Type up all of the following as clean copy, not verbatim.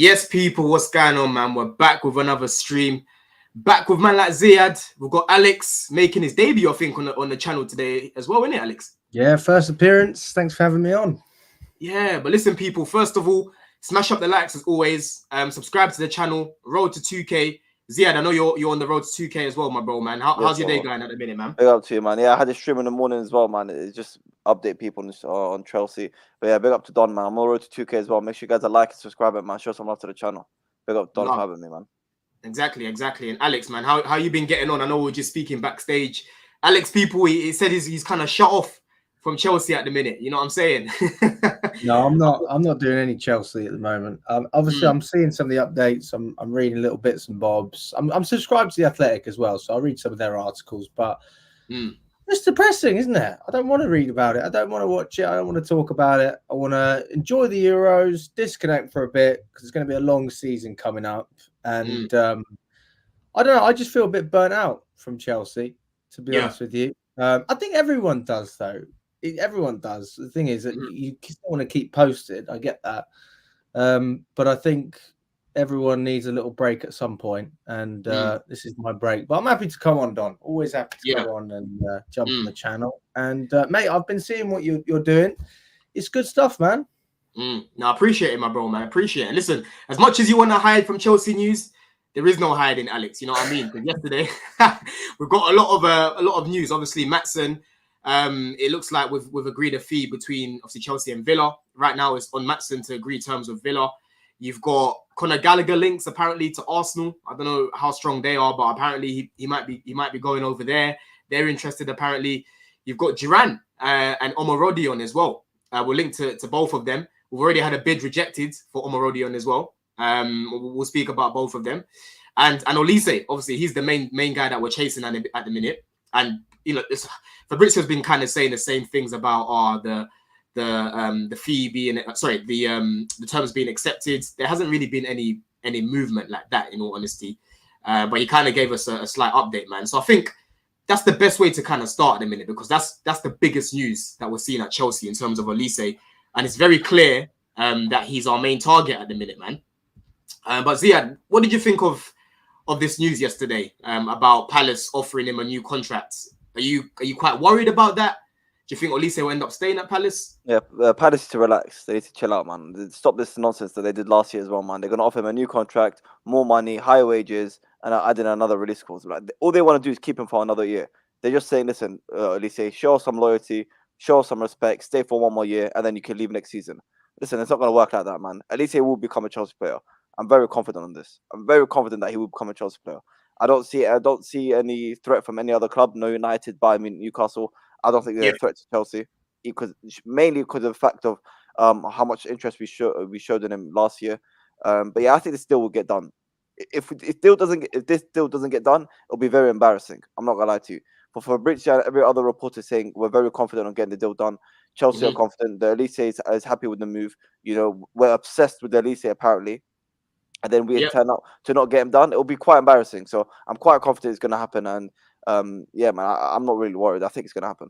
Yes, people, what's going on, man? We're back with another stream. Back with man like Ziad. We've got Alex making his debut, I think, on the channel today as well, isn't it, Alex? Yeah, first appearance. Thanks for having me on. Yeah, but listen, people, first of all, smash up the likes as always. Subscribe to the channel. Road to 2K. Ziad, I know you're on the road to 2K as well, my bro, man. How's your day going at the minute, man? Big up to you, man. Yeah, I had a stream in the morning as well, man. It's just update people on Chelsea. But yeah, big up to Don, man. I'm on the road to 2K as well. Make sure you guys are like and subscribe it, man. Show some love to the channel. Big up Don for having me, man. Exactly. And Alex, man, how you been getting on? I know we were just speaking backstage. Alex, people, he said he's kind of shut off from Chelsea at the minute. You know what I'm saying? No, I'm not doing any Chelsea at the moment. Obviously, I'm seeing some of the updates. I'm reading little bits and bobs. I'm subscribed to The Athletic as well, so I read some of their articles. But it's depressing, isn't it? I don't want to read about it. I don't want to watch it. I don't want to talk about it. I want to enjoy the Euros, disconnect for a bit because it's going to be a long season coming up. And I don't know. I just feel a bit burnt out from Chelsea, to be honest with you. I think everyone does, though. Everyone does. The thing is that you still want to keep posted. I get that. But I think everyone needs a little break at some point, and this is my break. But I'm happy to come on, Don. Always happy to come on and jump on the channel. And, mate, I've been seeing what you're doing. It's good stuff, man. No, I appreciate it, my bro, man. I appreciate it. And listen, as much as you want to hide from Chelsea news, there is no hiding, Alex. You know what I mean? Because yesterday we've got a lot of news. Obviously, Maatsen. It looks like we've agreed a fee between obviously Chelsea and Villa. Right now, it's on Maatsen to agree terms with Villa. You've got Conor Gallagher links apparently to Arsenal. I don't know how strong they are, but apparently he might be going over there. They're interested apparently. You've got Duran and Omorodion as well. We're linked to both of them. We've already had a bid rejected for Omorodion as well. We'll speak about both of them. And Olise, obviously, he's the main guy that we're chasing at the minute. And you know, Fabrizio's been kind of saying the same things about the fee being the terms being accepted. There hasn't really been any movement like that, in all honesty. But he kind of gave us a slight update, man. So I think that's the best way to kind of start at the minute, because that's the biggest news that we're seeing at Chelsea in terms of Olise, and it's very clear that he's our main target at the minute, man. But Ziad, what did you think of this news yesterday about Palace offering him a new contract? Are you quite worried about that? Do you think Olise will end up staying at Palace? Yeah, Palace need to relax. They need to chill out, man. Stop this nonsense that they did last year as well, man. They're going to offer him a new contract, more money, higher wages, and adding another release clause. Like, all they want to do is keep him for another year. They're just saying, listen, Olise, show us some loyalty, show us some respect, stay for one more year, and then you can leave next season. Listen, it's not going to work like that, man. Olise will become a Chelsea player. I'm very confident on this. I'm very confident that he will become a Chelsea player. I don't see any threat from any other club. No United, Bayern Munich, Newcastle. I don't think they're a threat to Chelsea, mainly because of the fact of how much interest we showed in him last year. But yeah, I think this deal will get done. If this deal doesn't get done, it'll be very embarrassing. I'm not gonna lie to you. For Fabrizio and every other reporter saying we're very confident on getting the deal done. Chelsea are confident. The Olise is happy with the move. You know, we're obsessed with the Olise apparently. And then we turn out to not get him done. It'll be quite embarrassing. So I'm quite confident it's going to happen. And yeah, man, I'm not really worried. I think it's going to happen.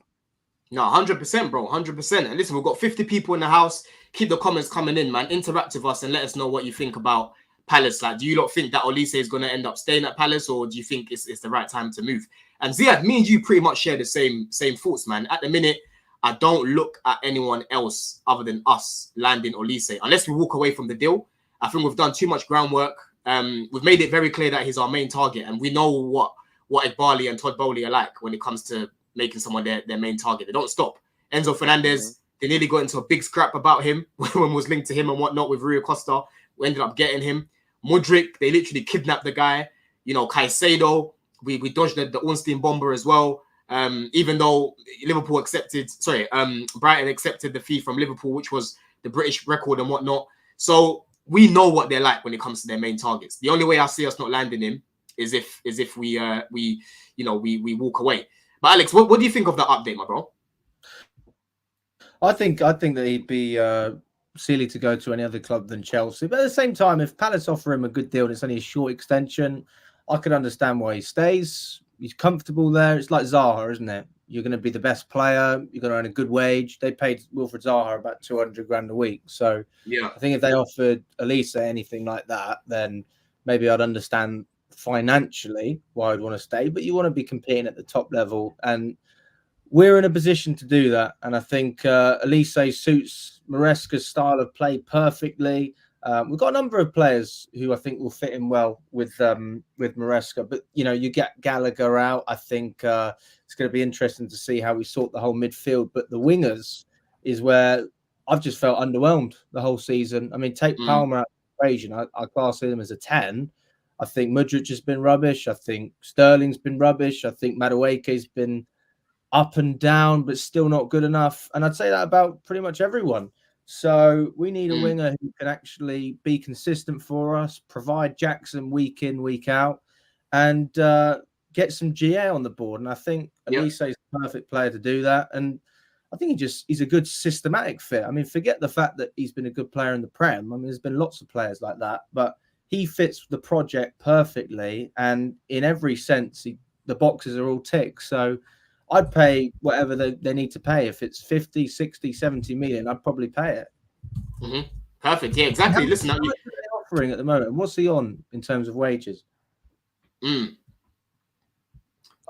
No, 100%, bro, 100%. And listen, we've got 50 people in the house. Keep the comments coming in, man. Interact with us and let us know what you think about Palace. Like, do you not think that Olise is going to end up staying at Palace, or do you think it's the right time to move? And Ziad, me and you pretty much share the same thoughts, man. At the minute, I don't look at anyone else other than us landing Olise, unless we walk away from the deal. I think we've done too much groundwork. We've made it very clear that he's our main target, and we know what Igbali and Todd Bowley are like when it comes to making someone their main target. They don't stop. Enzo Fernandez, they nearly got into a big scrap about him when was linked to him and whatnot with Rui Costa. We ended up getting him. Mudryk, they literally kidnapped the guy. You know, Caicedo, we dodged the Ornstein bomber as well. Even though Brighton accepted the fee from Liverpool, which was the British record and whatnot. So we know what they're like when it comes to their main targets. The only way I see us not landing him is if we walk away. But Alex, what do you think of that update, my bro? I think that he'd be silly to go to any other club than Chelsea. But at the same time, if Palace offer him a good deal and it's only a short extension, I could understand why he stays. He's comfortable there. It's like Zaha, isn't it? You're going to be the best player. You're going to earn a good wage. They paid Wilfried Zaha about 200 grand a week. So Yeah. I think if they offered Olise anything like that, then maybe I'd understand financially why I'd want to stay. But you want to be competing at the top level, and we're in a position to do that. And I think Olise suits Maresca's style of play perfectly. We've got a number of players who I think will fit in well with Maresca, but you get Gallagher out. I think it's going to be interesting to see how we sort the whole midfield. But the wingers is where I've just felt underwhelmed the whole season. I mean, take Palmer out of the equation. I class him as a 10. I think Mudryk has been rubbish. I think Sterling's been rubbish. I think Madueke's been up and down, but still not good enough. And I'd say that about pretty much everyone. So we need a winger who can actually be consistent for us, provide Jackson week in, week out, and get some GA on the board. And I think Olise is the perfect player to do that. And I think he's a good systematic fit. I mean, forget the fact that he's been a good player in the Prem. I mean, there's been lots of players like that, but he fits the project perfectly. And in every sense, the boxes are all ticked. So I'd pay whatever they need to pay. If it's 50, 60, 70 million, I'd probably pay it. Perfect. Yeah, exactly. Listen, how much are they offering at the moment? What's he on in terms of wages? The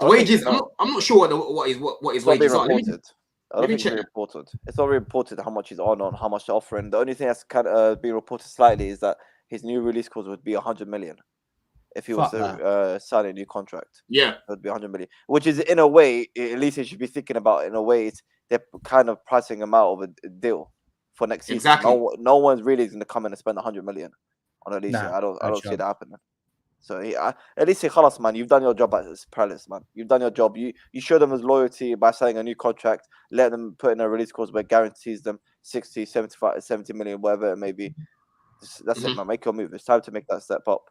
wages, I'm not sure what his wages are. I don't think it's reported. It's not reported how much he's on how much they're offering. The only thing that's kind of being reported slightly is that his new release clause would be 100 million. If he was to sign a new contract, it would be 100 million. Which is, in a way, at least he should be thinking about. In a way, they're kind of pricing him out of a deal for next season. Exactly. No one's really going to come in and spend 100 million on Olise. Nah, I don't see that happening. So at least Khalas, man, you've done your job as panellists, man. You've done your job. You show them his loyalty by signing a new contract, let them put in a release clause where it guarantees them 60, 75, 70 million, whatever it may be. That's it, man. Make your move. It's time to make that step up.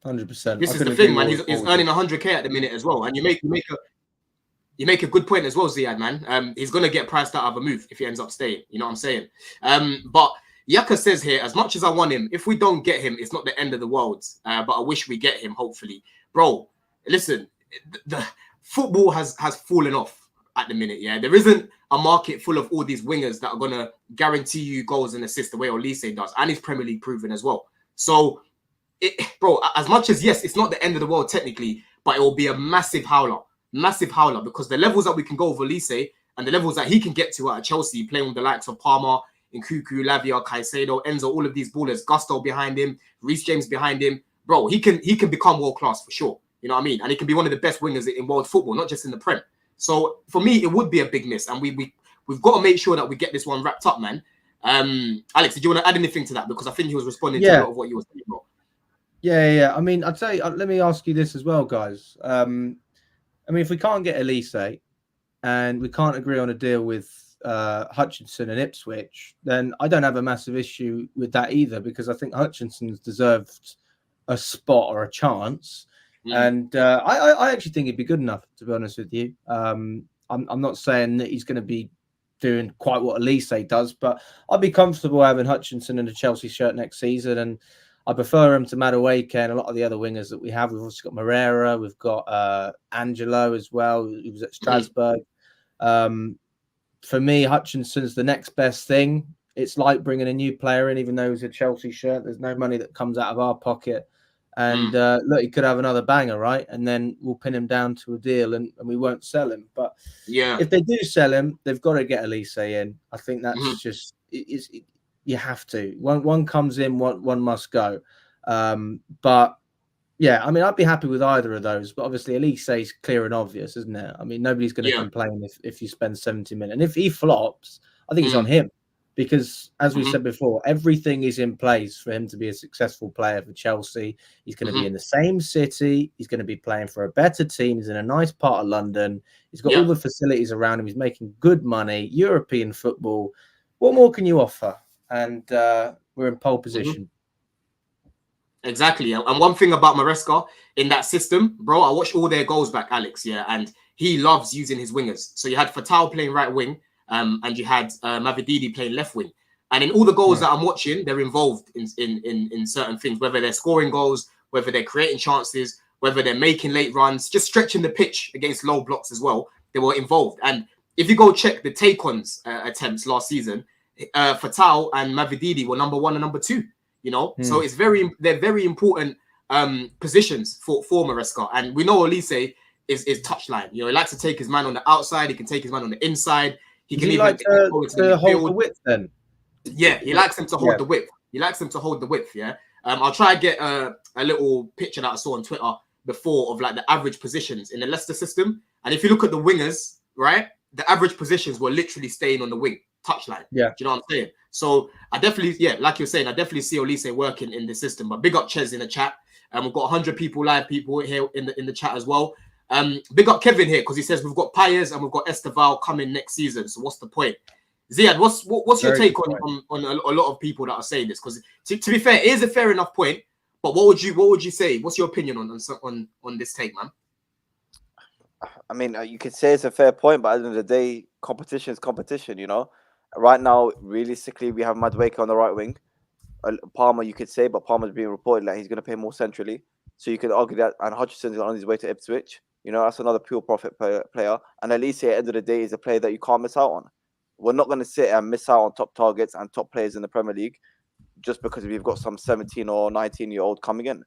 100%. This is the thing, man. He's earning 100k at the minute as well, and you make a good point as well, Ziad, man. He's gonna get priced out of a move if he ends up staying. You know what I'm saying? But Yaka says here, as much as I want him, if we don't get him, it's not the end of the world. But I wish we get him. Hopefully, bro. Listen, the football has fallen off at the minute. Yeah, there isn't a market full of all these wingers that are gonna guarantee you goals and assists the way Olise does, and he's Premier League proven as well. So. Bro, as much as yes, it's not the end of the world technically, but it will be a massive howler because the levels that we can go with Olise and the levels that he can get to at Chelsea, playing with the likes of Palmer, Nkuku, Lavia, Caicedo, Enzo, all of these ballers, Gusto behind him, Reece James behind him, bro, he can become world class for sure. You know what I mean? And he can be one of the best wingers in world football, not just in the Prem. So for me, it would be a big miss, and we've got to make sure that we get this one wrapped up, man. Alex, did you want to add anything to that? Because I think he was responding to a lot of what you were saying, bro. Yeah. I mean, I'd say, let me ask you this as well, guys. I mean, if we can't get Olise and we can't agree on a deal with Hutchinson and Ipswich, then I don't have a massive issue with that either, because I think Hutchinson's deserved a spot or a chance. And I actually think he'd be good enough, to be honest with you. I'm not saying that he's going to be doing quite what Olise does, but I'd be comfortable having Hutchinson in a Chelsea shirt next season, and I prefer him to Madueke and a lot of the other wingers that we have. We've also got Moreira, we've got Angelo as well, who was at Strasbourg. For me, Hutchinson's the next best thing. It's like bringing a new player in, even though he's a Chelsea shirt. There's no money that comes out of our pocket. And look, he could have another banger, right? And then we'll pin him down to a deal and we won't sell him. But if they do sell him, they've got to get Olise in. I think that's just... You have to. One comes in, one must go. But yeah, I mean, I'd be happy with either of those. But obviously, Olise is clear and obvious, isn't it? I mean, nobody's going to complain if you spend 70 million. And if he flops, I think it's on him, because as we said before, everything is in place for him to be a successful player for Chelsea. He's going to be in the same city. He's going to be playing for a better team. He's in a nice part of London. He's got all the facilities around him. He's making good money. European football. What more can you offer? And we're in pole position. Exactly. And one thing about Maresca in that system, bro, I watched all their goals back, Alex, and he loves using his wingers. So you had Fatal playing right wing, and you had Mavididi playing left wing. And in all the goals that I'm watching, they're involved in certain things, whether they're scoring goals, whether they're creating chances, whether they're making late runs, just stretching the pitch against low blocks as well. They were involved. And if you go check the take-ons attempts last season, Fatal and Mavididi were number 1 and number 2. You know, so they're very important positions for Maresca. And we know Olise is touchline. You know, he likes to take his man on the outside. He can take his man on the inside. He can even like to hold the width then. Yeah, he likes him to hold the width. He likes him to hold the width. Yeah. I'll try and get a little picture that I saw on Twitter before of like the average positions in the Leicester system. And if you look at the wingers, right, the average positions were literally staying on the wing touchline. Yeah. Do you know what I'm saying? So I definitely, like you're saying, I definitely see Olise working in the system. But big up Chels in the chat. We've got 100 live people here in the chat as well. Big up Kevin here because he says we've got Payers and we've got Esteval coming next season. So what's the point? Ziad, what's your take on a lot of people that are saying this? Because to be fair, it is a fair enough point. But what would you say? What's your opinion on this take, man? I mean, you could say it's a fair point, but at the end of the day, competition is competition. You know, right now, realistically, we have Madueke on the right wing. Palmer, you could say, but Palmer's being reported that he's going to play more centrally. So you could argue that, and Hutchinson's on his way to Ipswich. You know, that's another pure profit player. And Olise, at the end of the day, is a player that you can't miss out on. We're not going to sit and miss out on top targets and top players in the Premier League just because we've got some 17 or 19-year-old coming in.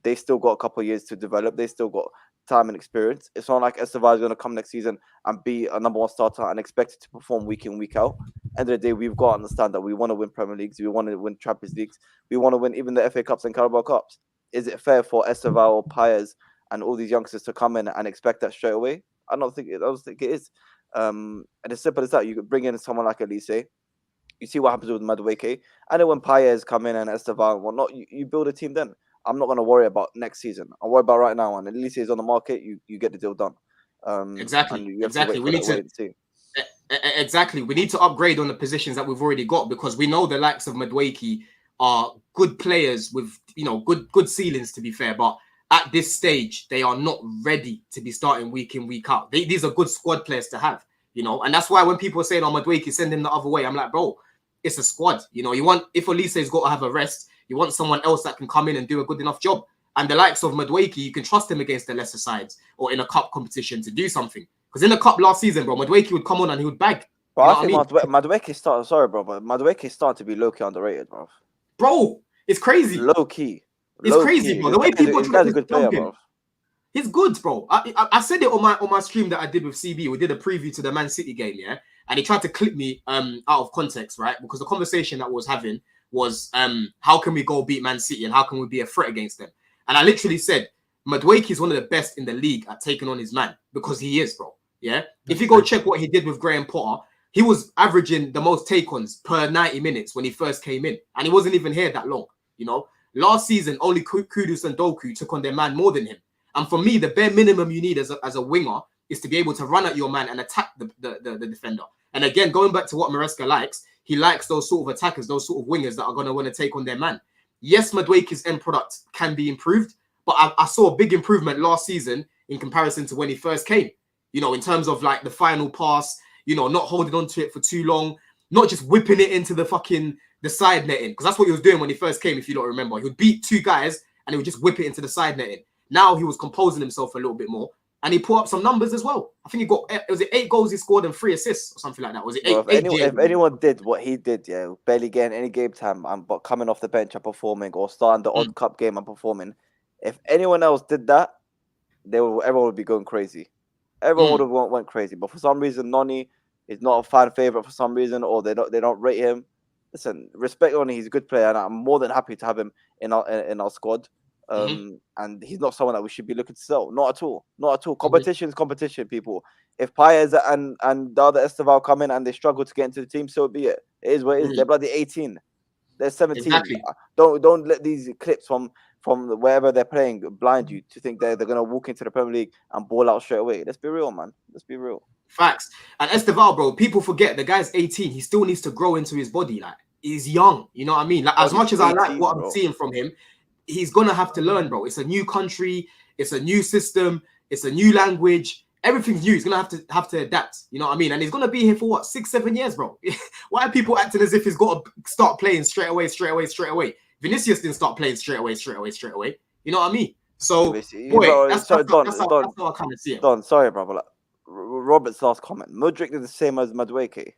They still got a couple of years to develop. They still got time and experience. It's not like Esteval is going to come next season and be a number 1 starter and expected to perform week in, week out. End of the day, we've got to understand that we want to win Premier Leagues. We want to win Champions Leagues. We want to win even the FA Cups and Carabao Cups. Is it fair for Esteval or Payers and all these youngsters to come in and expect that straight away? I don't think it is. And it's simple as that. You could bring in someone like Olise. You see what happens with Madueke. And then when Payers come in and Esteval and whatnot, you build a team then. I'm not going to worry about next season. I'll worry about right now. And Olise is on the market. You get the deal done. Exactly. We need to see. Exactly. We need to upgrade on the positions that we've already got because we know the likes of Madueke are good players with good ceilings, to be fair. But at this stage, they are not ready to be starting week in, week out. These are good squad players to have, and that's why when people are saying, "Oh, Madueke, send him the other way," I'm like, bro, it's a squad. If Olise's got to have a rest, you want someone else that can come in and do a good enough job. And the likes of Madueke, you can trust him against the lesser sides or in a cup competition to do something. Because in the cup last season, bro, Madueke would come on and he would bag. But I think Madueke started. Sorry, bro, but Madueke is starting to be low key underrated, bro. Bro, it's crazy. Low key. It's crazy, bro. The way people are a good player, bro. He's good, bro. I said it on my stream that I did with CB. We did a preview to the Man City game, yeah. And he tried to clip me out of context, right? Because the conversation that we was having was how can we go beat Man City and how can we be a threat against them? And I literally said Madueke is one of the best in the league at taking on his man because he is, bro. Yeah. If you go check what he did with Graham Potter, he was averaging the most take-ons per 90 minutes when he first came in. And he wasn't even here that long, Last season, only Kudus and Doku took on their man more than him. And for me, the bare minimum you need as a winger is to be able to run at your man and attack the defender. And again, going back to what Maresca likes, he likes those sort of attackers, those sort of wingers that are going to want to take on their man. Yes, Madueke's end product can be improved, but I saw a big improvement last season in comparison to when he first came. In terms of like the final pass, not holding on to it for too long, not just whipping it into the side netting, because that's what he was doing when he first came, if you don't remember. He would beat 2 guys and he would just whip it into the side netting. Now he was composing himself a little bit more and he put up some numbers as well. I think was it 8 goals he scored and 3 assists or something like that? Was it 8? Well, if anyone did what he did, barely getting any game time but coming off the bench and performing or starting the odd cup game and performing, if anyone else did that, everyone would be going crazy. Everyone would have went crazy. But for some reason, Noni is not a fan favorite for some reason, or they don't rate him. Listen, respect Noni, he's a good player, and I'm more than happy to have him in our squad. And he's not someone that we should be looking to sell. Not at all. Not at all. Competition is competition, people. If Payers and the other Esteval come in and they struggle to get into the team, so be it. It is what it is. They're bloody 18. They're 17. Exactly. Don't let these clips from wherever they're playing blind you to think they're going to walk into the Premier League and ball out straight away. Let's be real, man. Let's be real. Facts. And Esteval, bro, people forget the guy's 18. He still needs to grow into his body. Like, he's young. You know what I mean? Like, as much as I like what I'm seeing from him, he's going to have to learn, bro. It's a new country. It's a new system. It's a new language. Everything's new. He's going to have to adapt. You know what I mean? And he's going to be here for what? 6-7 years, bro. Why are people acting as if he's got to start playing straight away? Vinicius didn't start playing straight away. You know what I mean? So, Basically, boy, bro, that's sorry, how I kind of see it. Don, sorry, bro, but like, Robert's last comment. Mudryk is the same as Madueke.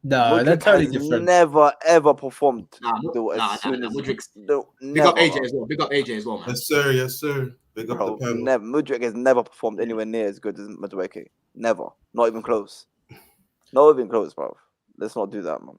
No, they're Mudryk totally has different. never ever performed. Nah, Mudryk's. Big Never. up AJ as well. Big up AJ as well, man. Yes, sir. Yes, sir. Big up Bro, the panel. never. Mudryk has never performed anywhere near as good as Madueke. Never. Not even close. Not even close, bro. Let's not do that, man.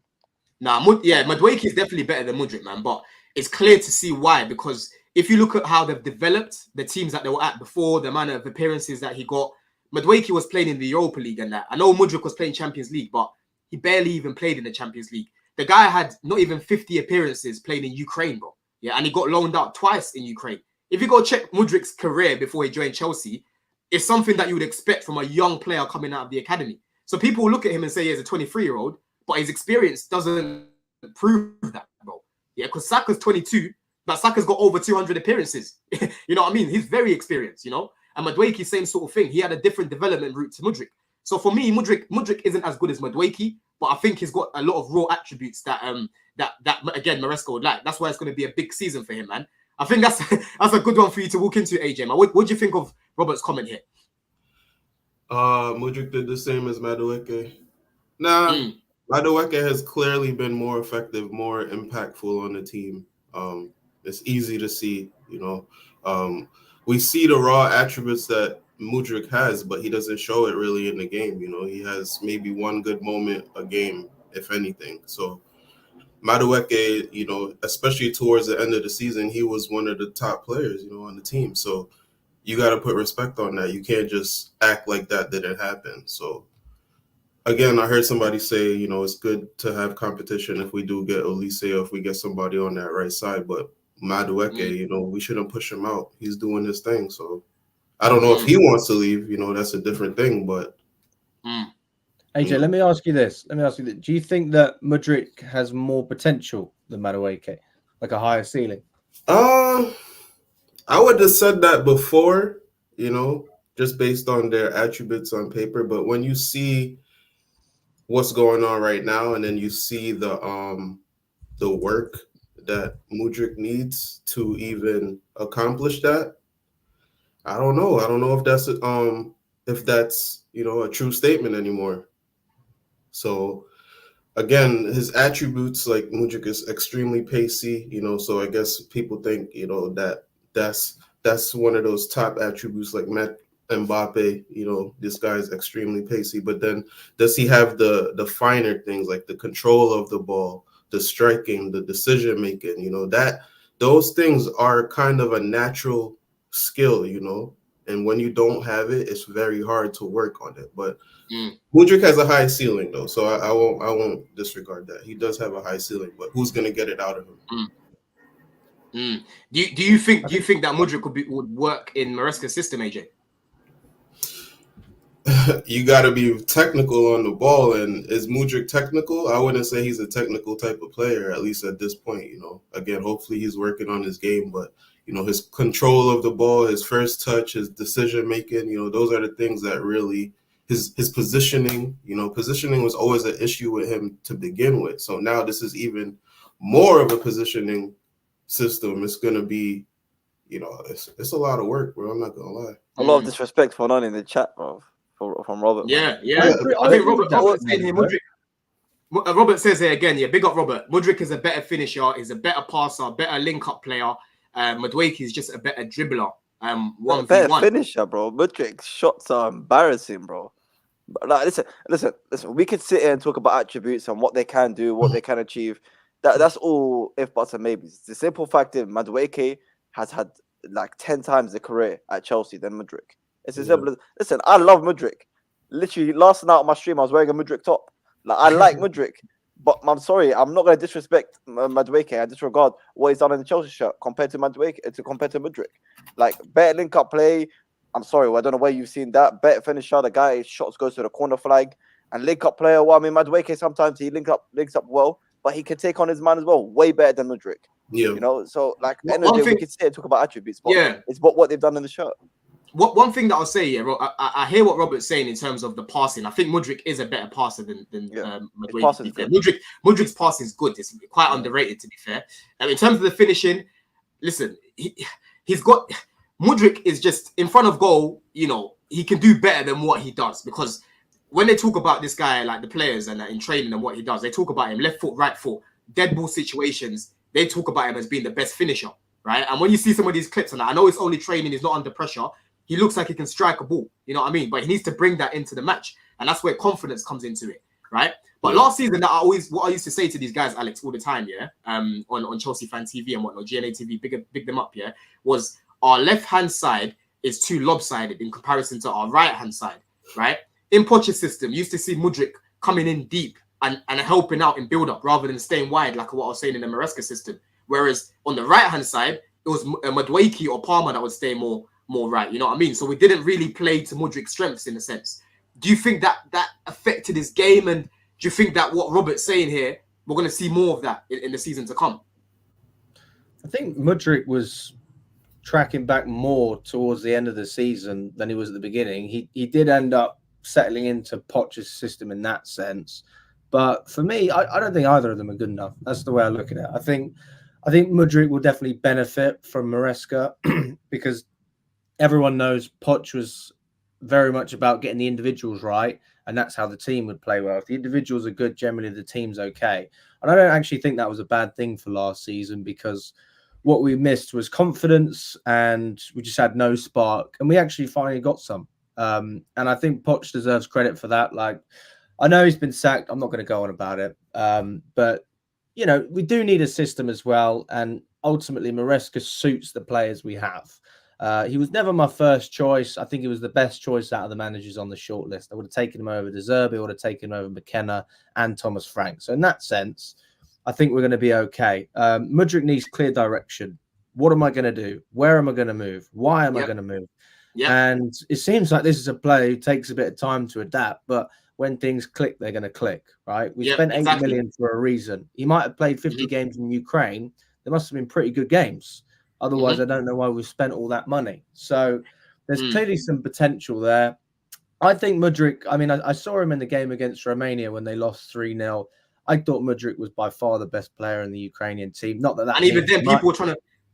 Nah, Madueke is definitely better than Mudryk, man. But it's clear to see why, because if you look at how they've developed, the teams that they were at before, the amount of appearances that he got, Madueke was playing in the Europa League and that. I know Mudryk was playing Champions League, but he barely even played in the Champions League. The guy had not even 50 appearances playing in Ukraine, bro. Yeah, and he got loaned out twice in Ukraine. If you go check Mudryk's career before he joined Chelsea, it's something that you would expect from a young player coming out of the academy. So people will look at him and say he's a 23-year-old, but his experience doesn't prove that, bro. Yeah, because Saka's 22, but Saka's got over 200 appearances. You know what I mean? He's very experienced, you know? And Madueke, same sort of thing. He had a different development route to Mudryk. So for me, Mudryk isn't as good as Madueke, but I think he's got a lot of raw attributes that that again Maresca would like. That's why it's going to be a big season for him, man. I think that's a good one for you to walk into, AJ. Man. What do you think of Robert's comment here? Mudryk did the same as Madueke. Nah, Madueke has clearly been more effective, more impactful on the team. It's easy to see, you know. We see the raw attributes that Mudryk has, but he doesn't show it really in the game. You know, he has maybe one good moment a game, if anything. So Madueke, you know, especially towards the end of the season, he was one of the top players, you know, on the team. So you got to put respect on that. You can't just act like that didn't happen. So again, I heard somebody say, you know, it's good to have competition if we do get Olise or if we get somebody on that right side. But Madueke, you know, we shouldn't push him out. He's doing his thing. So I don't know if he wants to leave. You know, that's a different thing. But AJ, let me ask you this. Do you think that Mudryk has more potential than Madueke, like a higher ceiling? I would have said that before, you know, just based on their attributes on paper. But when you see what's going on right now, and then you see the work that Mudryk needs to even accomplish that, I don't know. I don't know if that's you know a true statement anymore. So again, his attributes, like Mudryk is extremely pacey, you know, so I guess people think, you know, that's one of those top attributes like Mbappe, you know, this guy is extremely pacey, but then does he have the finer things like the control of the ball, the striking, the decision making, you know, that those things are kind of a natural skill, you know, and when you don't have it, it's very hard to work on it. But Mudryk has a high ceiling though, so I won't disregard that. He does have a high ceiling, but who's gonna get it out of him? Do you think that Mudryk would work in Maresca's system, AJ? You got to be technical on the ball, and is Mudryk technical? I wouldn't say he's a technical type of player, at least at this point. You know, again, hopefully he's working on his game, but you know, his control of the ball, his first touch, his decision making, you know, those are the things that really his positioning. You know, positioning was always an issue with him to begin with. So now this is even more of a positioning system. It's gonna be, you know, it's a lot of work, bro. I'm not gonna lie. A lot of disrespect for none in the chat, bro. From Robert. Yeah. I think Robert saying here, Mudryk. Robert says here again, yeah, big up Robert. Mudryk is a better finisher, is a better passer, better link-up player. Madueke is just a better dribbler. Better finisher, bro. Mudryk's shots are embarrassing, bro. But like, listen. We could sit here and talk about attributes and what they can do, what they can achieve. That's all if buts and maybes. The simple fact is Madueke has had like 10 times the career at Chelsea than Mudryk. It's as simple as, listen, I love Mudryk. Literally, last night on my stream, I was wearing a Mudryk top. Like, I like Mudryk, but I'm sorry, I'm not going to disrespect Madueke. I disregard what he's done in the Chelsea shirt compared to Mudryk. Like, better link-up play. I'm sorry, I don't know where you've seen that. Better finisher, the guy, his shots goes to the corner flag. And link-up player, well, I mean, Madueke, sometimes he links up well, but he can take on his man as well, way better than Mudryk. Yeah. You know, so, like, end of the day, we can sit and talk about attributes, but it's what they've done in the shirt. One thing that I'll say, yeah, I hear what Robert's saying in terms of the passing. I think Mudryk is a better passer than Madueke. Mudryk's passing is good. It's quite underrated, to be fair. In terms of the finishing, listen, Mudryk is just in front of goal. You know, he can do better than what he does, because when they talk about this guy, like the players and in training and what he does, they talk about him left foot, right foot, dead ball situations. They talk about him as being the best finisher, right? And when you see some of these clips, and I know it's only training, he's not under pressure. He looks like he can strike a ball, you know what I mean? But he needs to bring that into the match, and that's where confidence comes into it, right? But last season, what I used to say to these guys, Alex, all the time, yeah, on Chelsea Fan TV and whatnot, GNA TV, big them up, yeah, was our left-hand side is too lopsided in comparison to our right-hand side, right? In Poch's system, you used to see Mudryk coming in deep and helping out in build-up rather than staying wide, like what I was saying in the Maresca system. Whereas on the right-hand side, it was Madueke or Palmer that would stay more right, you know what I mean? So we didn't really play to Mudryk's strengths in a sense. Do you think that affected his game? And do you think that what Robert's saying here, we're going to see more of that in the season to come? I think Mudryk was tracking back more towards the end of the season than he was at the beginning. He did end up settling into Poch's system in that sense. But for me, I don't think either of them are good enough. That's the way I look at it. I think Mudryk will definitely benefit from Maresca because everyone knows Poch was very much about getting the individuals right, and that's how the team would play well. If the individuals are good, generally the team's okay. And I don't actually think that was a bad thing for last season, because what we missed was confidence, and we just had no spark, and we actually finally got some. And I think Poch deserves credit for that. Like, I know he's been sacked. I'm not going to go on about it. But, you know, we do need a system as well. And ultimately, Maresca suits the players we have. He was never my first choice. I think he was the best choice out of the managers on the shortlist. I would have taken him over De Zerbi, I would have taken him over McKenna and Thomas Frank. So in that sense, I think we're going to be okay. Mudryk needs clear direction. What am I going to do? Where am I going to move? Why am I going to move? And it seems like this is a player who takes a bit of time to adapt, but when things click, they're going to click, right? We spent 8 million for a reason. He might have played 50 games in Ukraine. There must have been pretty good games. Otherwise, I don't know why we spent all that money. So there's clearly some potential there. I think Mudryk, I mean, I saw him in the game against Romania when they lost 3-0. I thought Mudryk was by far the best player in the Ukrainian team. Not that. And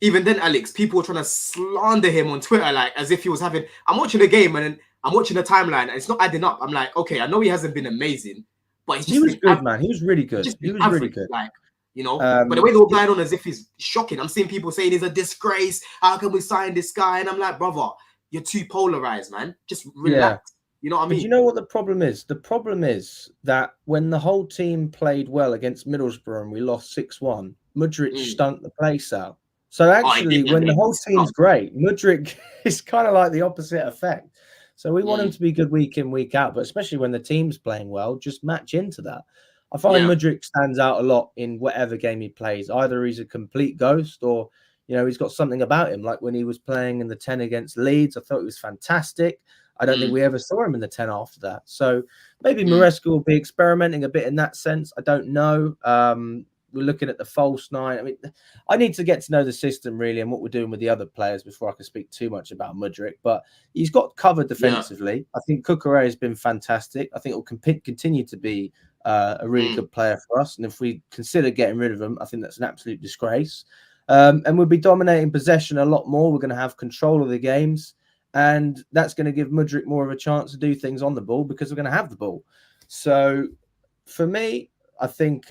even then, Alex, people were trying to slander him on Twitter, like as if he was having. I'm watching the game and I'm watching the timeline, and it's not adding up. I'm like, okay, I know he hasn't been amazing, but he was good, man. He was really good. He was really good. Like, you know, but the way they were going on as if he's shocking. I'm seeing people saying he's a disgrace. How can we sign this guy? And I'm like, brother, you're too polarized, man. Just relax. You know what I mean? But you know what the problem is? The problem is that when the whole team played well against Middlesbrough and we lost 6-1, Mudryk stunk the place out. So actually, when the whole team's great, Mudryk is kind of like the opposite effect. So we want him to be good week in, week out, but especially when the team's playing well, just match into that. I find Mudryk stands out a lot in whatever game he plays. Either he's a complete ghost or, you know, he's got something about him. Like when he was playing in the 10 against Leeds, I thought he was fantastic. I don't think we ever saw him in the 10 after that. So maybe Maresca will be experimenting a bit in that sense. I don't know. We're looking at the false 9. I mean, I need to get to know the system really and what we're doing with the other players before I can speak too much about Mudryk. But he's got covered defensively. I think Cucurella has been fantastic. I think it will continue to be a really good player for us. And if we consider getting rid of him, I think that's an absolute disgrace. And we'll be dominating possession a lot more. We're going to have control of the games. And that's going to give Mudryk more of a chance to do things on the ball because we're going to have the ball. So for me, I think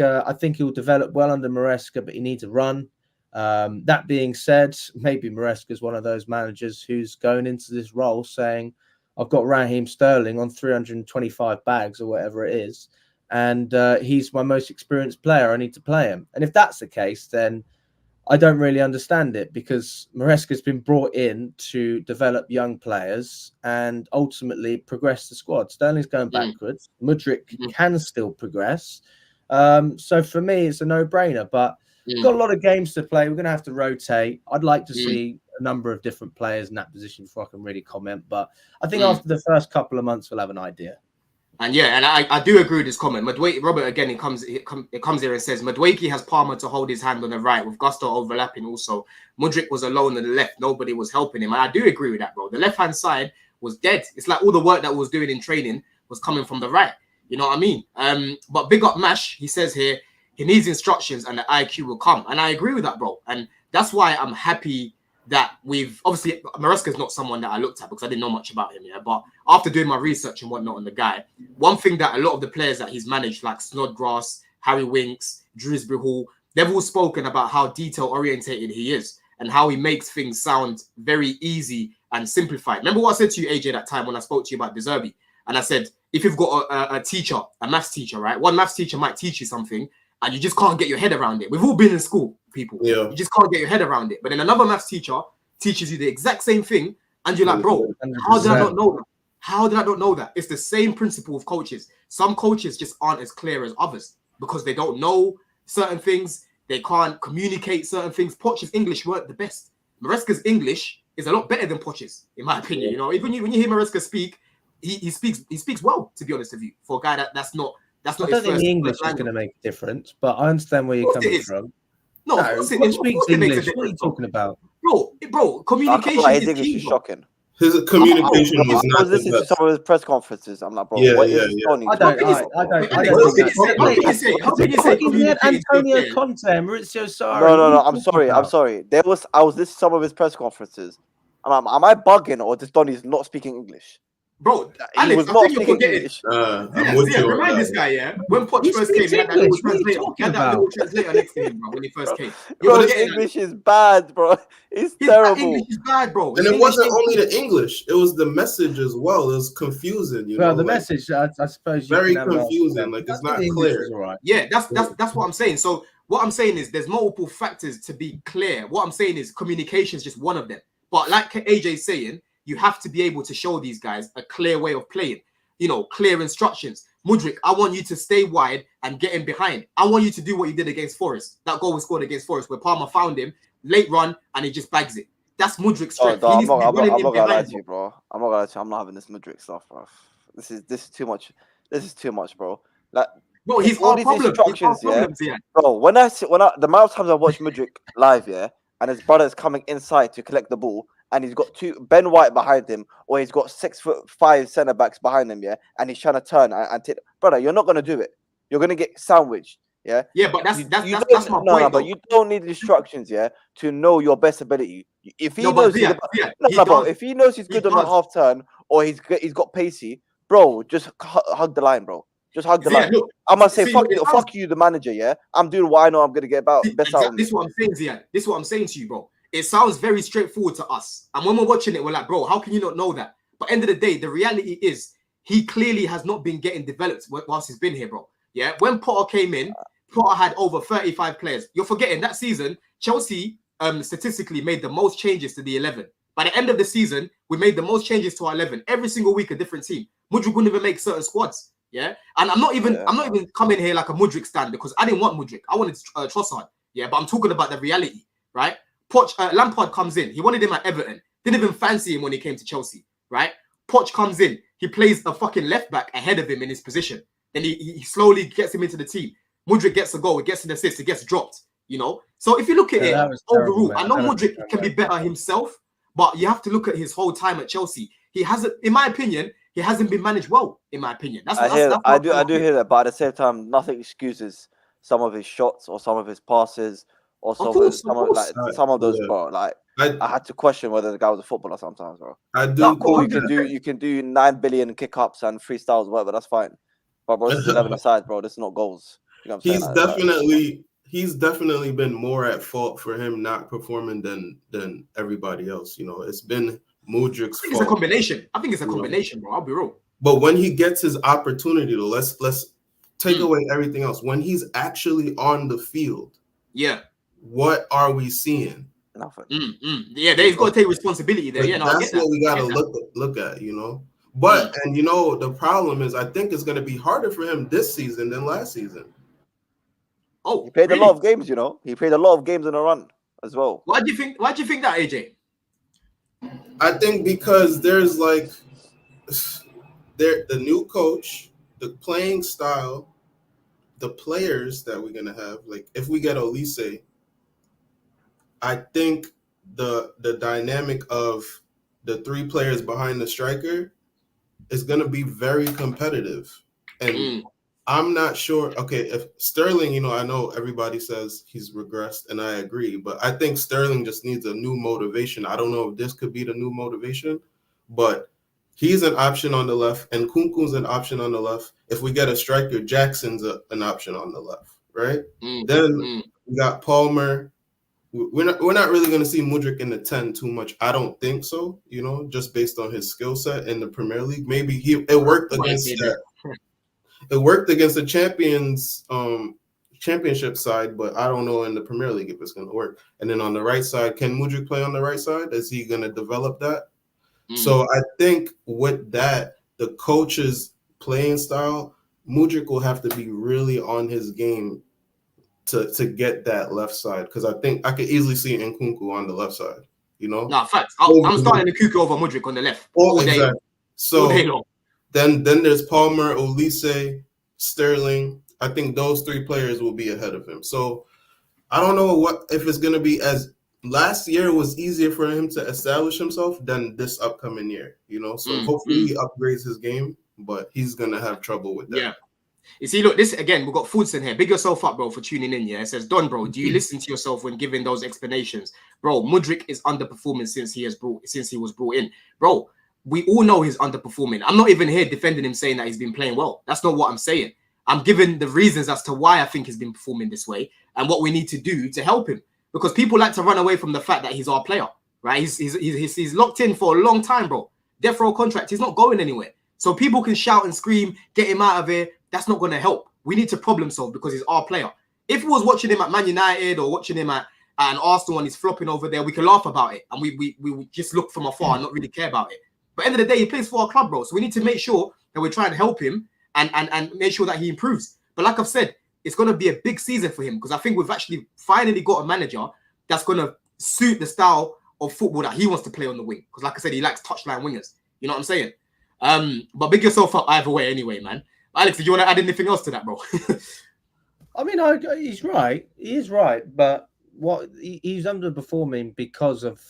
he'll develop well under Maresca, but he needs a run. That being said, maybe Maresca is one of those managers who's going into this role saying, I've got Raheem Sterling on 325 bags or whatever it is, and he's my most experienced player. I need to play him. And if that's the case, then I don't really understand it because Maresca's been brought in to develop young players and ultimately progress the squad. Sterling's going backwards. Mudryk can still progress. So for me, it's a no-brainer, but we've got a lot of games to play. We're going to have to rotate. I'd like to see a number of different players in that position before I can really comment. But I think after the first couple of months, we'll have an idea. And I do agree with this comment. Madueke, Robert, again, it comes here and says, Madueke has Palmer to hold his hand on the right with Gusto overlapping also. Mudryk was alone on the left. Nobody was helping him. And I do agree with that, bro. The left-hand side was dead. It's like all the work that was doing in training was coming from the right. You know what I mean? But big up Mash, he says here, he needs instructions and the IQ will come. And I agree with that, bro. And that's why I'm happy that we've obviously Maresca's not someone that I looked at because I didn't know much about him, but after doing my research and whatnot on the guy, one thing that a lot of the players that he's managed, like Snodgrass, Harry Winks, Dewsbury Hall, they've all spoken about how detail orientated he is and how he makes things sound very easy and simplified. Remember what I said to you, AJ, that time when I spoke to you about De Zerbi? And I said, if you've got a teacher, a maths teacher, right? One maths teacher might teach you something and you just can't get your head around it. We've all been in school, people. Yeah. You just can't get your head around it. But then another maths teacher teaches you the exact same thing and you're like, bro, 100%. how did I not know that? How did I not know that? It's the same principle of coaches. Some coaches just aren't as clear as others because they don't know certain things. They can't communicate certain things. Poch's English weren't the best. Maresca's English is a lot better than Poch's, in my opinion. You know, even when you hear Maresca speak, he speaks well, to be honest with you, for a guy that's not I don't think the English is going to make a difference, but I understand where you're coming from. No, What speaks English? What are you talking about? Bro, communication his is English key, is bro. shocking. His communication was I not was listening the to best. some of his press conferences. I'm like, bro, Yeah, what yeah, is yeah. Tony? I don't think How can you say communication Antonio is Conte, Maurizio Sarri. No. I'm sorry. I was listening to some of his press conferences. Am I bugging or this Donny's not speaking English? Bro, He Alex, was I not think you're speaking forgetting. English. I'm with you on Remind that. this guy, when Poch He first came, speaks he had that little English. What are you translator. talking He had that about? little translator next to him, bro, when he first came. Bro, You're his getting English is bad, bro. It's his terrible. English is bad, bro. And His it English wasn't ain't only good. the English; it was the message as well. It was confusing, you Well, know. the like, message, I suppose, you very can have an confusing. answer. Like, I it's think not the English clear. is all right. Yeah, that's what I'm saying. So what I'm saying is there's multiple factors to be clear. What I'm saying is communication is just one of them. But like AJ's saying, you have to be able to show these guys a clear way of playing. You know, clear instructions. Mudryk, I want you to stay wide and get in behind. I want you to do what you did against Forest. That goal was scored against Forest where Palmer found him, late run, and he just bags it. That's Mudryk's strength. I'm He needs to be not running in gonna lie behind, to you, bro. I'm not gonna lie to you. I'm not having this Mudryk stuff, bro. This is too much. This is too much, bro. Like, bro. He's all our these problem. instructions, He's our problems, yeah. Bro, when I the amount of times I watch Mudryk live, and his brother's coming inside to collect the ball, and he's got Ben White behind him, or he's got 6'5" centre backs behind him, and he's trying to turn and take. Brother, you're not gonna do it. You're gonna get sandwiched, Yeah, but that's my point. No, but you don't need instructions, to know your best ability. If he knows, if he knows he's good on the half turn, or he's got pacey, bro, just hug the line, bro. Just hug the line. Look, I'm gonna say fuck you, the manager. I'm doing what I know I'm gonna get best out of me. This is what I'm saying, Ziad. This is what I'm saying to you, bro. It sounds very straightforward to us, and when we're watching it, we're like, bro, how can you not know that? But end of the day, the reality is he clearly has not been getting developed whilst he's been here, bro. Yeah, when Potter came in, Potter had over 35 players. You're forgetting that season, Chelsea statistically made the most changes to the 11. By the end of the season, we made the most changes to our 11. Every single week, a different team. Mudryk wouldn't even make certain squads. Yeah, and I'm not even coming here like a Mudryk stand because I didn't want Mudryk. I wanted Trossard. Yeah, but I'm talking about the reality, right? Lampard comes in. He wanted him at Everton. Didn't even fancy him when he came to Chelsea, right? Poch comes in. He plays a fucking left back ahead of him in his position. Then he slowly gets him into the team. Mudryk gets a goal. He gets an assist. He gets dropped. You know. So if you look at it overall, I know Mudryk can be better himself, but you have to look at his whole time at Chelsea. He hasn't, in my opinion, he hasn't been managed well. In my opinion, I do hear that, but at the same time, nothing excuses some of his shots or some of his passes or some of those, bro. Like, I had to question whether the guy was a footballer sometimes, bro. I do. Cool, you can do 9 billion kick ups and freestyles, whatever. That's fine. But bro, this is 11 aside, bro. This is not goals. You know what I'm saying? He's definitely been more at fault for him not performing than everybody else. You know, it's been Mudryk's fault. It's a combination. I think it's a combination, bro. I'll be real. But when he gets his opportunity, though, let's take away everything else. When he's actually on the field, what are we seeing? Nothing. Yeah, he's got to take responsibility there. Like, that's what we got to look at, you know. But and you know the problem is, I think it's going to be harder for him this season than last season. Oh, he played a lot of games, you know. He played a lot of games in a run as well. Why do you think that, AJ? I think because there's like the new coach, the playing style, the players that we're gonna have. Like if we get Olise, I think the dynamic of the three players behind the striker is gonna be very competitive, and I'm not sure. Okay, if Sterling, I know everybody says he's regressed, and I agree, but I think Sterling just needs a new motivation. I don't know if this could be the new motivation, but he's an option on the left, and Kunku's an option on the left. If we get a striker, Jackson's an option on the left, right? Then we got Palmer. We're not really going to see Mudryk in the 10 too much. I don't think so, just based on his skill set in the Premier League. Maybe it worked against that. It worked against the championship side, but I don't know in the Premier League if it's going to work. And then on the right side, can Mudryk play on the right side? Is he going to develop that? So I think with that, the coach's playing style, Mudryk will have to be really on his game to get that left side, because I think I could easily see Nkunku on the left side. No, facts. I'm starting Nkunku over Mudryk on the left. Exactly. So then there's Palmer, Olise, Sterling. I think those three players will be ahead of him. So I don't know if it's going to be as last year was easier for him to establish himself than this upcoming year. So hopefully he upgrades his game, but he's going to have trouble with that. Yeah. You see, look, this again, we've got Foodson here. Big yourself up, bro, for tuning in. Yeah, it says, Don, bro, do you listen to yourself when giving those explanations? Bro, Mudryk is underperforming since he was brought in. Bro, we all know he's underperforming. I'm not even here defending him saying that he's been playing well. That's not what I'm saying. I'm giving the reasons as to why I think he's been performing this way and what we need to do to help him. Because people like to run away from the fact that he's our player, right? He's locked in for a long time, bro. Death row contract. He's not going anywhere. So people can shout and scream, get him out of here. That's not going to help. We need to problem solve because he's our player. If we was watching him at Man United or watching him at an Arsenal and he's flopping over there, we can laugh about it and we just look from afar and not really care about it. But at the end of the day, he plays for our club, bro. So we need to make sure that we're trying to help him and make sure that he improves. But like I've said, it's going to be a big season for him because I think we've actually finally got a manager that's going to suit the style of football that he wants to play on the wing. Because like I said, he likes touchline wingers. You know what I'm saying? But big yourself up either way anyway, man. Alex, did you want to add anything else to that, bro? I mean, he's right. He is right. But he's underperforming because of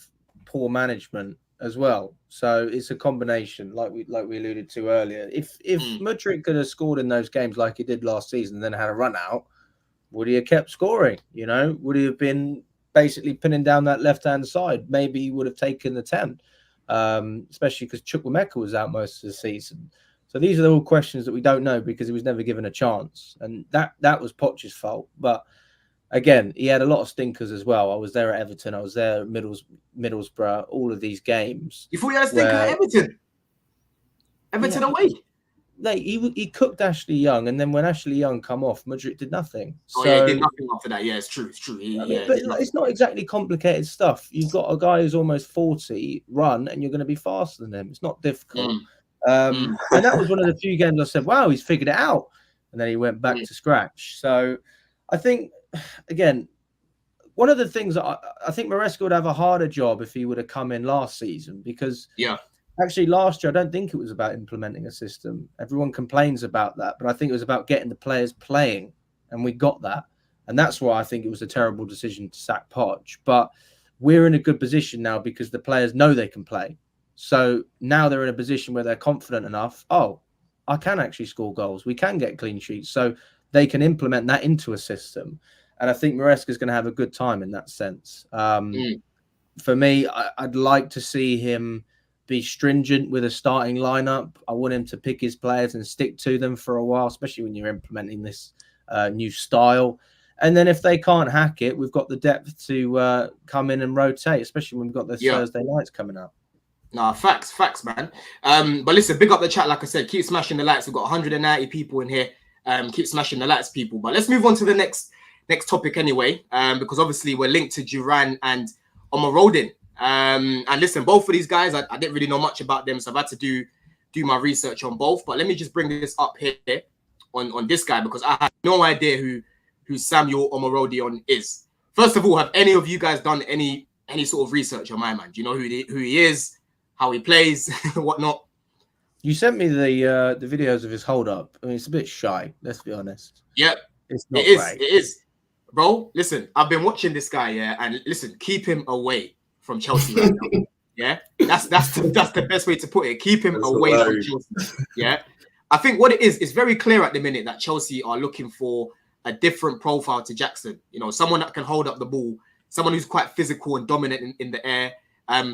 poor management as well. So it's a combination, like we alluded to earlier. If Mudryk could have scored in those games like he did last season and then had a run out, would he have kept scoring? Would he have been basically pinning down that left-hand side? Maybe he would have taken the 10, especially because Chukwuemeka was out most of the season. So these are all questions that we don't know because he was never given a chance. And that was Poch's fault. But again, he had a lot of stinkers as well. I was there at Everton. I was there at Middlesbrough, all of these games. You thought he had a stinker at Everton? Everton away? He cooked Ashley Young, and then when Ashley Young come off, Mudryk did nothing. He did nothing after that. Yeah, it's true. But it's not exactly complicated stuff. You've got a guy who's almost 40, run, and you're going to be faster than him. It's not difficult. And that was one of the few games I said, wow, he's figured it out. And then he went back to scratch. So I think, again, one of the things that I think Maresca would have a harder job if he would have come in last season because actually last year, I don't think it was about implementing a system. Everyone complains about that, but I think it was about getting the players playing, and we got that. And that's why I think it was a terrible decision to sack Poch. But we're in a good position now because the players know they can play. So now they're in a position where they're confident enough. Oh, I can actually score goals. We can get clean sheets. So they can implement that into a system. And I think Maresca is going to have a good time in that sense. For me, I'd like to see him be stringent with a starting lineup. I want him to pick his players and stick to them for a while, especially when you're implementing this new style. And then if they can't hack it, we've got the depth to come in and rotate, especially when we've got the Thursday nights coming up. Nah, facts, man. But listen, big up the chat. Like I said, keep smashing the likes. We've got 190 people in here. Keep smashing the likes, people. But let's move on to the next topic anyway, because obviously we're linked to Duran and Omorodion. And listen, both of these guys, I didn't really know much about them, so I've had to do my research on both. But let me just bring this up here on this guy because I have no idea who Samuel Omorodion is. First of all, have any of you guys done any sort of research on my man? Do you know who he is? How he plays, whatnot. You sent me the videos of his hold up. I mean, it's a bit shy. Let's be honest. Yep, it's not great. It is, bro. Listen, I've been watching this guy, and listen, keep him away from Chelsea right now. Yeah, that's the best way to put it. Keep him away from Chelsea. Yeah, I think what it is, it's very clear at the minute that Chelsea are looking for a different profile to Jackson. You know, someone that can hold up the ball, someone who's quite physical and dominant in the air,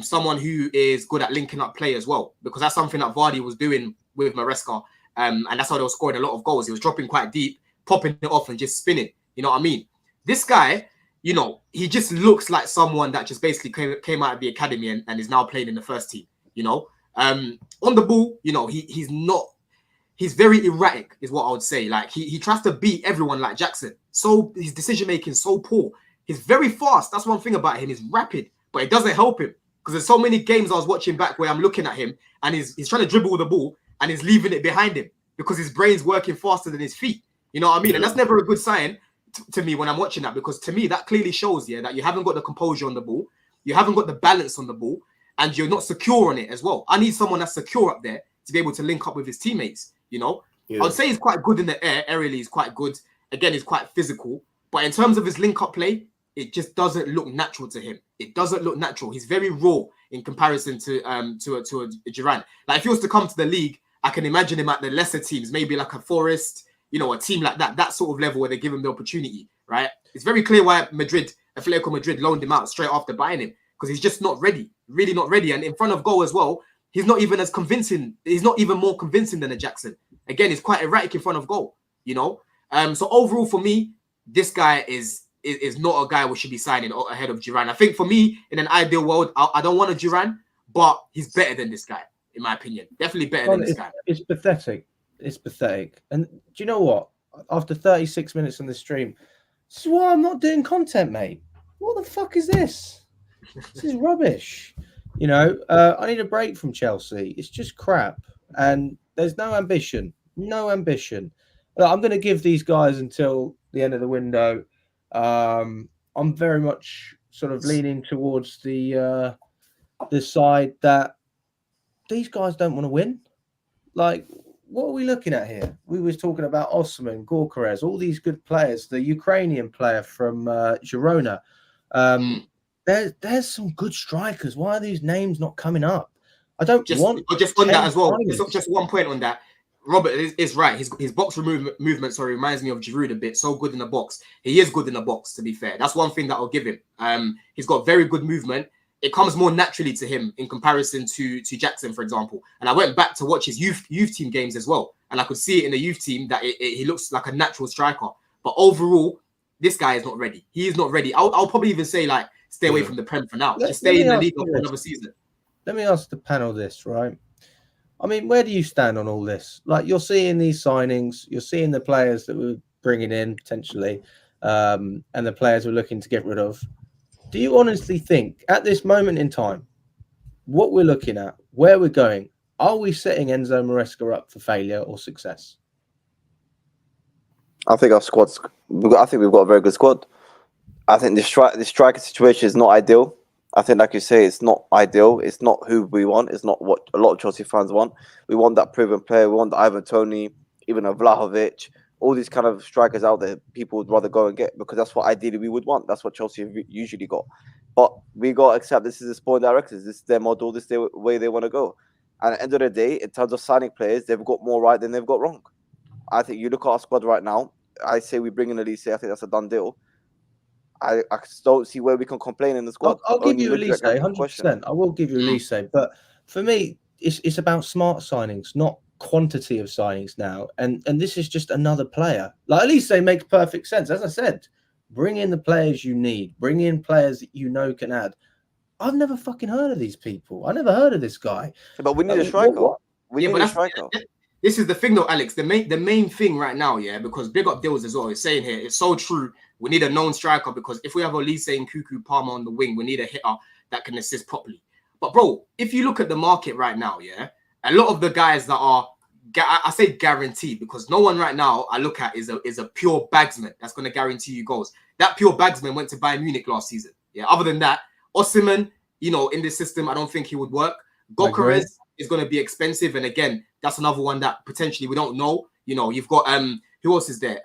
someone who is good at linking up play as well, because that's something that Vardy was doing with Maresca, and that's how they were scoring a lot of goals. He was dropping quite deep, popping it off and just spinning. You know what I mean? This guy, you know, he just looks like someone that just basically came out of the academy and is now playing in the first team, you know? On the ball, you know, he's very erratic is what I would say. Like he tries to beat everyone like Jackson. So his decision-making is so poor. He's very fast. That's one thing about him. He's rapid, but it doesn't help him because there's so many games I was watching back where I'm looking at him and he's trying to dribble the ball and he's leaving it behind him because his brain's working faster than his feet. You know what I mean? And that's never a good sign to me when I'm watching that, because to me, that clearly shows, that you haven't got the composure on the ball. You haven't got the balance on the ball and you're not secure on it as well. I need someone that's secure up there to be able to link up with his teammates, you know? I would say he's quite good in the air. Aerially, he's quite good. Again, he's quite physical. But in terms of his link-up play, it just doesn't look natural to him. It doesn't look natural. He's very raw in comparison to a Duran. Like if he was to come to the league, I can imagine him at the lesser teams, maybe like a Forest, you know, a team like that sort of level where they give him the opportunity, right? It's very clear why Atletico Madrid loaned him out straight after buying him, because he's just not ready, really not ready. And in front of goal as well, he's not even as convincing. He's not even more convincing than a Jackson. Again, he's quite erratic in front of goal, you know? So overall for me, this guy is not a guy we should be signing ahead of Duran. I think for me, in an ideal world, I don't want a Duran, but he's better than this guy, in my opinion. Definitely better than this guy. It's pathetic. It's pathetic. And do you know what? After 36 minutes on the stream, this is why I'm not doing content, mate. What the fuck is this? This is rubbish. You know, I need a break from Chelsea. It's just crap. And there's no ambition. No ambition. I'm going to give these guys until the end of the window. I'm very much sort of leaning towards the side that these guys don't want to win. Like, what are we looking at here? We was talking about Osman, Gorkarez, all these good players. The Ukrainian player from Girona. There's some good strikers. Why are these names not coming up? I don't just on that as well. Just one point on that. Robert is right. His box movement reminds me of Giroud a bit. So good in the box. He is good in the box, to be fair. That's one thing that I'll give him. He's got very good movement. It comes more naturally to him in comparison to Jackson, for example. And I went back to watch his youth team games as well. And I could see it in the youth team that he looks like a natural striker. But overall, this guy is not ready. He is not ready. I'll probably even say, like, stay away from the Prem for now. Just stay in the league for another season. Let me ask the panel this, right? I mean, where do you stand on all this? Like, you're seeing these signings, you're seeing the players that we're bringing in potentially, and the players we're looking to get rid of. Do you honestly think, at this moment in time, what we're looking at, where we're going, are we setting Enzo Maresca up for failure or success? I think our squad's. I think we've got a very good squad. I think the striker situation is not ideal. I think, like you say, it's not ideal. It's not who we want. It's not what a lot of Chelsea fans want. We want that proven player. We want the Ivan Toney, even a Vlahovic, all these kind of strikers out there. People would rather go and get, because that's what ideally we would want. That's what Chelsea have usually got. But we got to accept this is the sport directors. This is their model. This is the way they want to go. And at the end of the day, in terms of signing players, they've got more right than they've got wrong. I think you look at our squad right now. I say we bring in Olise. I think that's a done deal. I don't see where we can complain in the squad. I'll give you Olise, 100%. I will give you Olise. But for me, it's about smart signings, not quantity of signings now. And this is just another player. Like, Olise makes perfect sense. As I said, bring in the players you need. Bring in players that you know can add. I've never fucking heard of these people. I never heard of this guy. But we need a striker. We need a striker. This is the thing though, Alex. The main thing right now, because big up Dills as well is saying here, it's so true. We need a known striker, because if we have Olise and Cuckoo Palmer on the wing, we need a hitter that can assist properly. But bro, if you look at the market right now, a lot of the guys that are, I say guaranteed, because no one right now I look at is a pure bagsman that's going to guarantee you goals. That pure bagsman went to Bayern Munich last season. Other than that, Osimhen, in this system, I don't think he would work. Gorkarez is going to be expensive, and again, that's another one that potentially we don't know. You've got who else is there?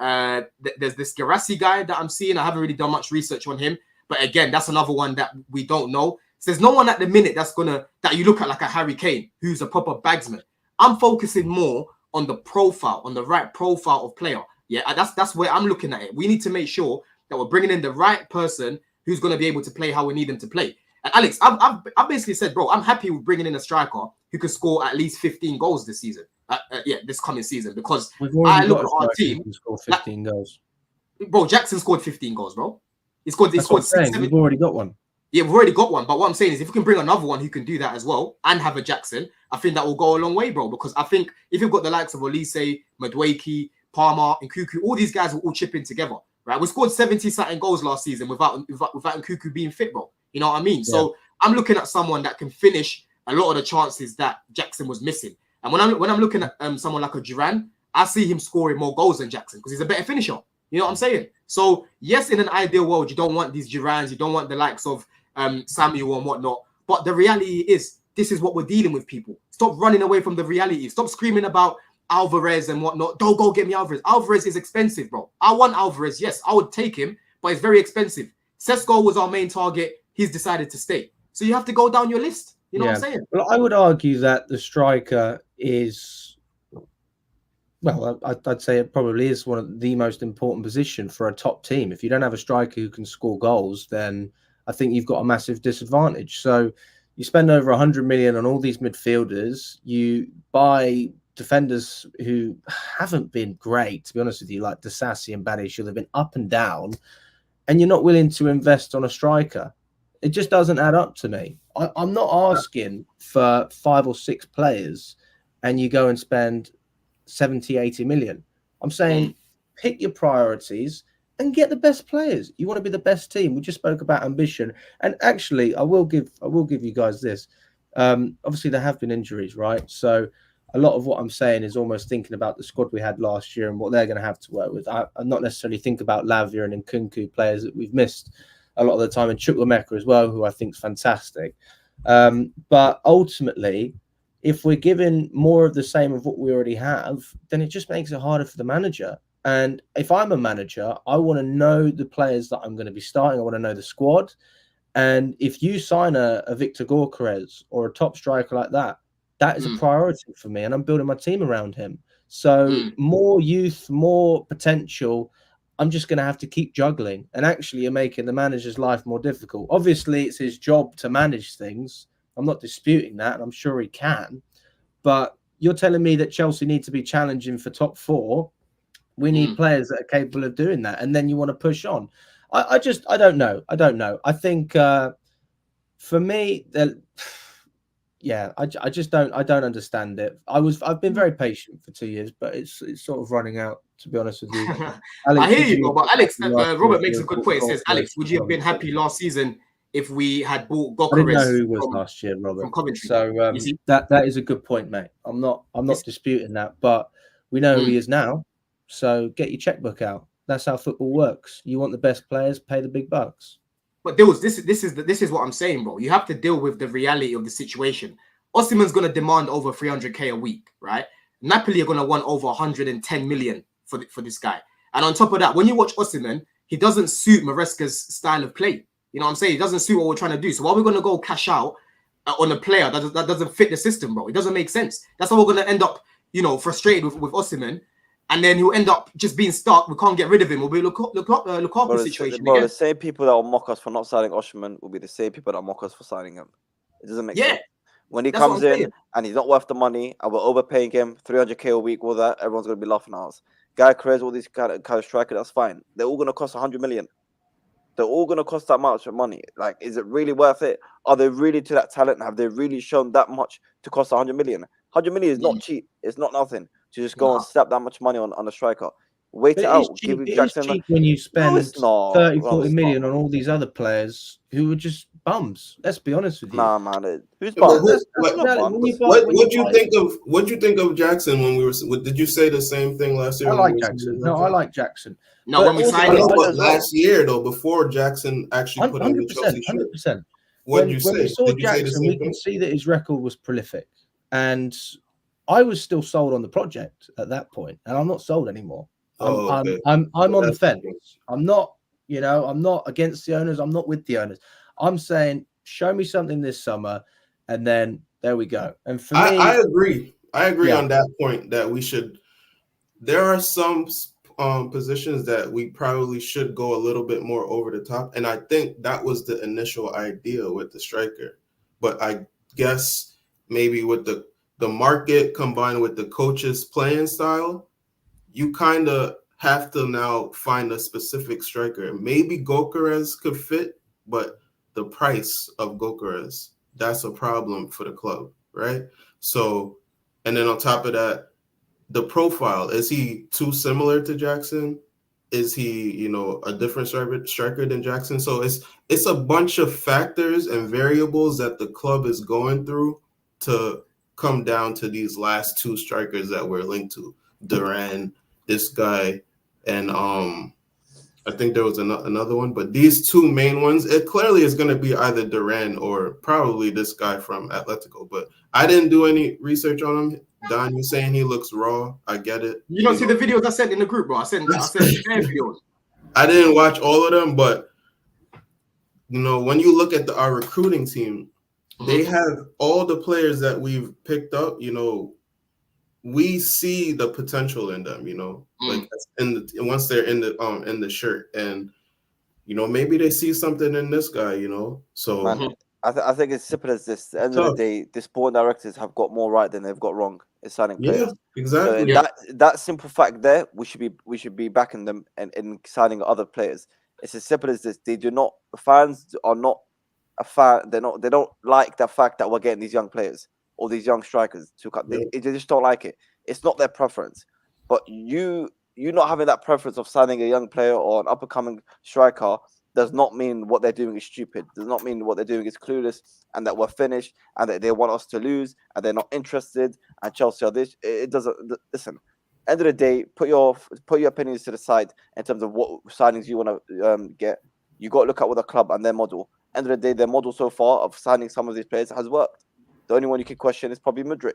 There's this Garassi guy that I'm seeing. I haven't really done much research on him, but again, that's another one that we don't know. So there's no one at the minute that you look at like a Harry Kane, who's a proper bagsman. I'm focusing more on the profile, on the right profile of player. Yeah, that's where I'm looking at it. We need to make sure that we're bringing in the right person who's going to be able to play how we need them to play. And Alex, I've basically said, bro, I'm happy with bringing in a striker who could score at least 15 goals this season. This coming season, because we've already got our team who can score 15 goals. Bro, Jackson scored 15 goals, bro. He scored 6, 7. We've already got one. Yeah, we've already got one. But what I'm saying is, if we can bring another one who can do that as well and have a Jackson, I think that will go a long way, bro. Because I think if you've got the likes of Olise, Madueke, Palmer, and Nkuku, all these guys will all chip in together, right? We scored 70-something goals last season without Nkuku being fit, bro. You know what I mean? Yeah. So I'm looking at someone that can finish a lot of the chances that Jackson was missing. And when I'm looking at someone like a Duran, I see him scoring more goals than Jackson because he's a better finisher. You know what I'm saying? So yes, in an ideal world, you don't want these Durans, you don't want the likes of Samuel and whatnot. But the reality is, this is what we're dealing with, people. Stop running away from the reality. Stop screaming about Alvarez and whatnot. Don't go get me Alvarez. Alvarez is expensive, bro. I want Alvarez. Yes, I would take him, but it's very expensive. Sesko was our main target. He's decided to stay. So you have to go down your list. You know what I'm saying? Well, I would argue that the striker is, well, I'd say it probably is one of the most important position for a top team. If you don't have a striker who can score goals, then I think you've got a massive disadvantage. So you spend over 100 million on all these midfielders. You buy defenders who haven't been great, to be honest with you, like Disasi and Badiashile have been up and down, and you're not willing to invest on a striker. It just doesn't add up to me. I'm not asking for 5 or 6 players and you go and spend 70, 80 million. I'm saying pick your priorities and get the best players. You want to be the best team. We just spoke about ambition. And actually, I will give you guys this. Obviously, there have been injuries, right? So a lot of what I'm saying is almost thinking about the squad we had last year and what they're going to have to work with. I'm not necessarily think about Lavia and Nkunku, players that we've missed a lot of the time, and Chukwuemeka as well, who I think is fantastic. But ultimately, if we're given more of the same of what we already have, then it just makes it harder for the manager. And if I'm a manager, I want to know the players that I'm going to be starting. I want to know the squad. And if you sign a Victor Gyökeres or a top striker like that, that is a priority for me. And I'm building my team around him. So more youth, more potential. I'm just going to have to keep juggling. And actually, you're making the manager's life more difficult. Obviously, it's his job to manage things. I'm not disputing that, and I'm sure he can. But you're telling me that Chelsea need to be challenging for top 4. We need players that are capable of doing that. And then you want to push on. I don't know. I think for me, I don't understand it. I've been very patient for 2 years, but it's sort of running out, to be honest with you. Alex, I hear you, but Alex, Robert makes a good point. He says, Alex, would you have been happy last season if we had bought Gyökeres? I didn't know who he was last year, Robert. From Coventry. So that is a good point, mate. I'm not disputing that, but we know who he is now. So get your checkbook out. That's how football works. You want the best players, pay the big bucks. But this is what I'm saying, bro. You have to deal with the reality of the situation. Osimhen's going to demand over 300k a week, right? Napoli are going to want over 110 million for this guy. And on top of that, when you watch Osimhen, he doesn't suit Maresca's style of play. You know what I'm saying? He doesn't suit what we're trying to do. So why are we going to go cash out on a player that doesn't fit the system, bro? It doesn't make sense. That's why we're going to end up, frustrated with Osimhen. And then he'll end up just being stuck. We can't get rid of him. We'll be Lukaku situation again. The same people that will mock us for not signing Osimhen will be the same people that mock us for signing him. It doesn't make sense. When he comes in and he's not worth the money and we're overpaying him 300k a week, all that, everyone's going to be laughing at us. Gyökeres, all these kind of striker, that's fine. They're all going to cost 100 million. They're all going to cost that much money. Like, is it really worth it? Are they really to that talent? Have they really shown that much to cost 100 million? 100 million is not cheap. It's not nothing to just go and slap that much money on a striker. Wait it out. Give Jackson cheap when you spend 30, 40 million on all these other players who are just bums. Let's be honest with you. Nah, man. Who's bums? What do you think of Jackson when we were? Did you say the same thing last year? I like Jackson. No, I like Jackson. No, when we signed him last year though, before Jackson actually put on the Chelsea shirt. 100%. When we saw Jackson, we could see that his record was prolific, and I was still sold on the project at that point, and I'm not sold anymore. I'm on the fence. I'm not against the owners. I'm not with the owners. I'm saying, show me something this summer, and then there we go. And for me, I agree. I agree Yeah. on that point that we should. There are some positions that we probably should go a little bit more over the top, and I think that was the initial idea with the striker. But I guess maybe with the market combined with the coach's playing style, you kind of have to now find a specific striker. Maybe Gokares could fit, but the price of Gokares, that's a problem for the club, right? So, and then on top of that, the profile, is he too similar to Jackson? Is he, a different striker than Jackson? So it's a bunch of factors and variables that the club is going through to come down to these last two strikers that we're linked to. Duran, this guy, and I think there was another one, but these two main ones, it clearly is going to be either Duran or probably this guy from Atletico. But I didn't do any research on him. Don, you saying he looks raw? I get it. You don't see the videos I sent in the group, bro. I sent videos. I didn't watch all of them, but when you look at our recruiting team, they have all the players that we've picked up. We see the potential in them. Like once they're in the shirt, and maybe they see something in this guy. So Man, I think it's simple as this. At the end of the day, the sport directors have got more right than they've got wrong in signing players. Yeah, exactly. So that simple fact there, we should be backing them and signing other players. It's as simple as this. Fans are not a fan. They don't like the fact that we're getting these young players or these young strikers to cut. They just don't like it. It's not their preference. But you not having that preference of signing a young player or an up and coming striker does not mean what they're doing is stupid. Does not mean what they're doing is clueless and that we're finished and that they want us to lose and they're not interested and Chelsea are this. It doesn't. Listen, end of the day, put your opinions to the side in terms of what signings you want to get. You got to look at what the club and their model. End of the day, their model so far of signing some of these players has worked. The only one you can question is probably Mudryk.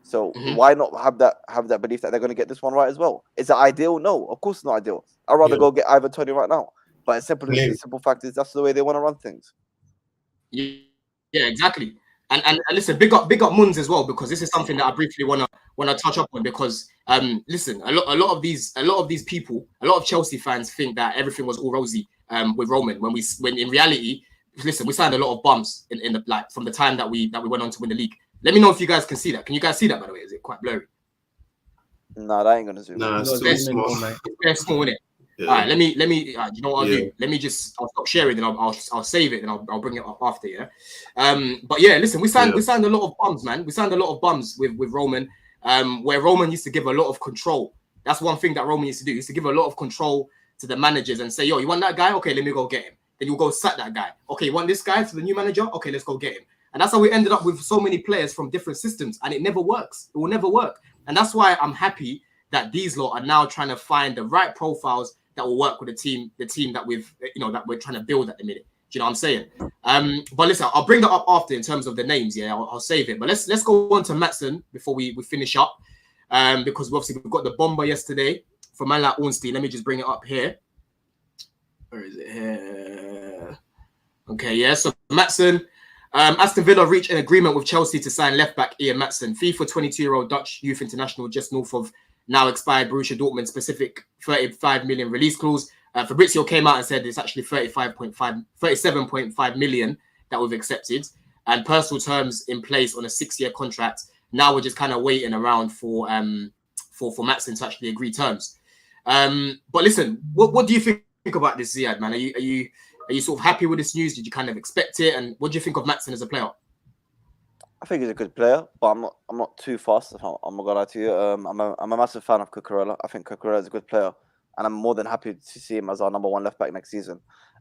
So why not have that belief that they're going to get this one right as well? Is it ideal? No, of course it's not ideal. I'd rather go get Ivan Toney right now. But the simple fact is that's the way they want to run things. Yeah, exactly. And listen, big up Muns as well, because this is something that I briefly wanna touch up on, because listen, a lot of these people, a lot of Chelsea fans think that everything was all rosy with Roman when in reality, listen, we signed a lot of bums in the from the time that we went on to win the league. Let me know if you guys can see that. Can you guys see that, by the way? Is it quite blurry? No, that ain't gonna zoom. No, it's too small. It's small, innit? Yeah. All right, let me. You know what I'll do? Let me I'll stop sharing, and I'll save it, and I'll bring it up after. Yeah. But yeah, listen, we signed a lot of bums, man. We signed a lot of bums with Roman. Where Roman used to give a lot of control. That's one thing that Roman used to do. He used to give a lot of control to the managers and say, "Yo, you want that guy? Okay, let me go get him." Then you'll go sack that guy. Okay, you want this guy to the new manager? Okay, let's go get him. And that's how we ended up with so many players from different systems, and it never works. It will never work. And that's why I'm happy that these lot are now trying to find the right profiles that will work with the team that that we're trying to build at the minute. Do you know what I'm saying? But listen, I'll bring that up after in terms of the names. Yeah, I'll save it. But let's go on to Maatsen before we finish up, because we've got the bomber yesterday from man like Ornstein. Let me just bring it up here. Where is it here? Okay, yeah. So Maatsen, Aston Villa reached an agreement with Chelsea to sign left back Ian Maatsen, fee for 22-year-old Dutch youth international just north of now expired Borussia Dortmund specific 35 million release clause. Fabrizio came out and said it's actually 37.5 million that we've accepted, and personal terms in place on a 6-year contract. Now we're just kind of waiting around for Maatsen to actually agree terms. But listen, what do you think about this, Ziad, man? Are you sort of happy with this news? Did you kind of expect it? And what do you think of Maatsen as a player? I think he's a good player, but I'm not too fast. I'm not gonna lie to you. I'm a massive fan of Cucurella. I think Cucurella is a good player, and I'm more than happy to see him as our number 1 left back next season.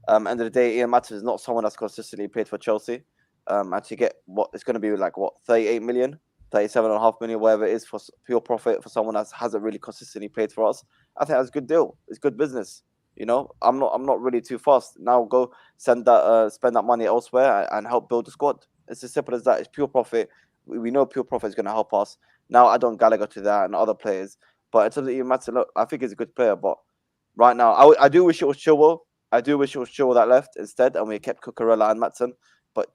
End of the day, Ian Maatsen is not someone that's consistently played for Chelsea. And to get what it's going to be like 38 million, 37.5 million, whatever it is for pure profit for someone that hasn't really consistently played for us, I think that's a good deal. It's good business. I'm not really too fast. Now go spend that money elsewhere and help build the squad. It's as simple as that. It's pure profit. We know pure profit is going to help us. Now add on Gallagher to that and other players. But in terms of Ian Maatsen, look, I think he's a good player. But right now, I do wish it was Chilwell. I do wish it was Chilwell that left instead, and we kept Cucurella and Maatsen. But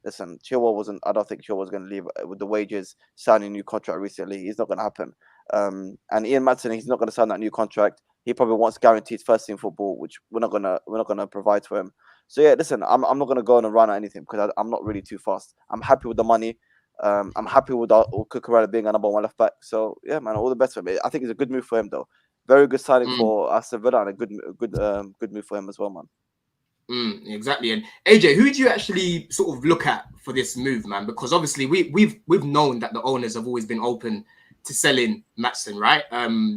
listen, Chilwell wasn't. I don't think Chilwell was going to leave with the wages, signing a new contract recently. It's not going to happen. And Ian Maatsen, he's not going to sign that new contract. He probably wants guaranteed first team football, which we're not gonna provide for him. So yeah, listen, I'm not going to go on and run at anything because I'm not really too fast. I'm happy with the money. I'm happy with Cucurella being a number one left back. So yeah, man, all the best for him. I think it's a good move for him though. Very good signing for Aston Villa and a good move for him as well, man. Exactly. And AJ, who do you actually sort of look at for this move, man? Because obviously we've known that the owners have always been open to selling Maatsen, right?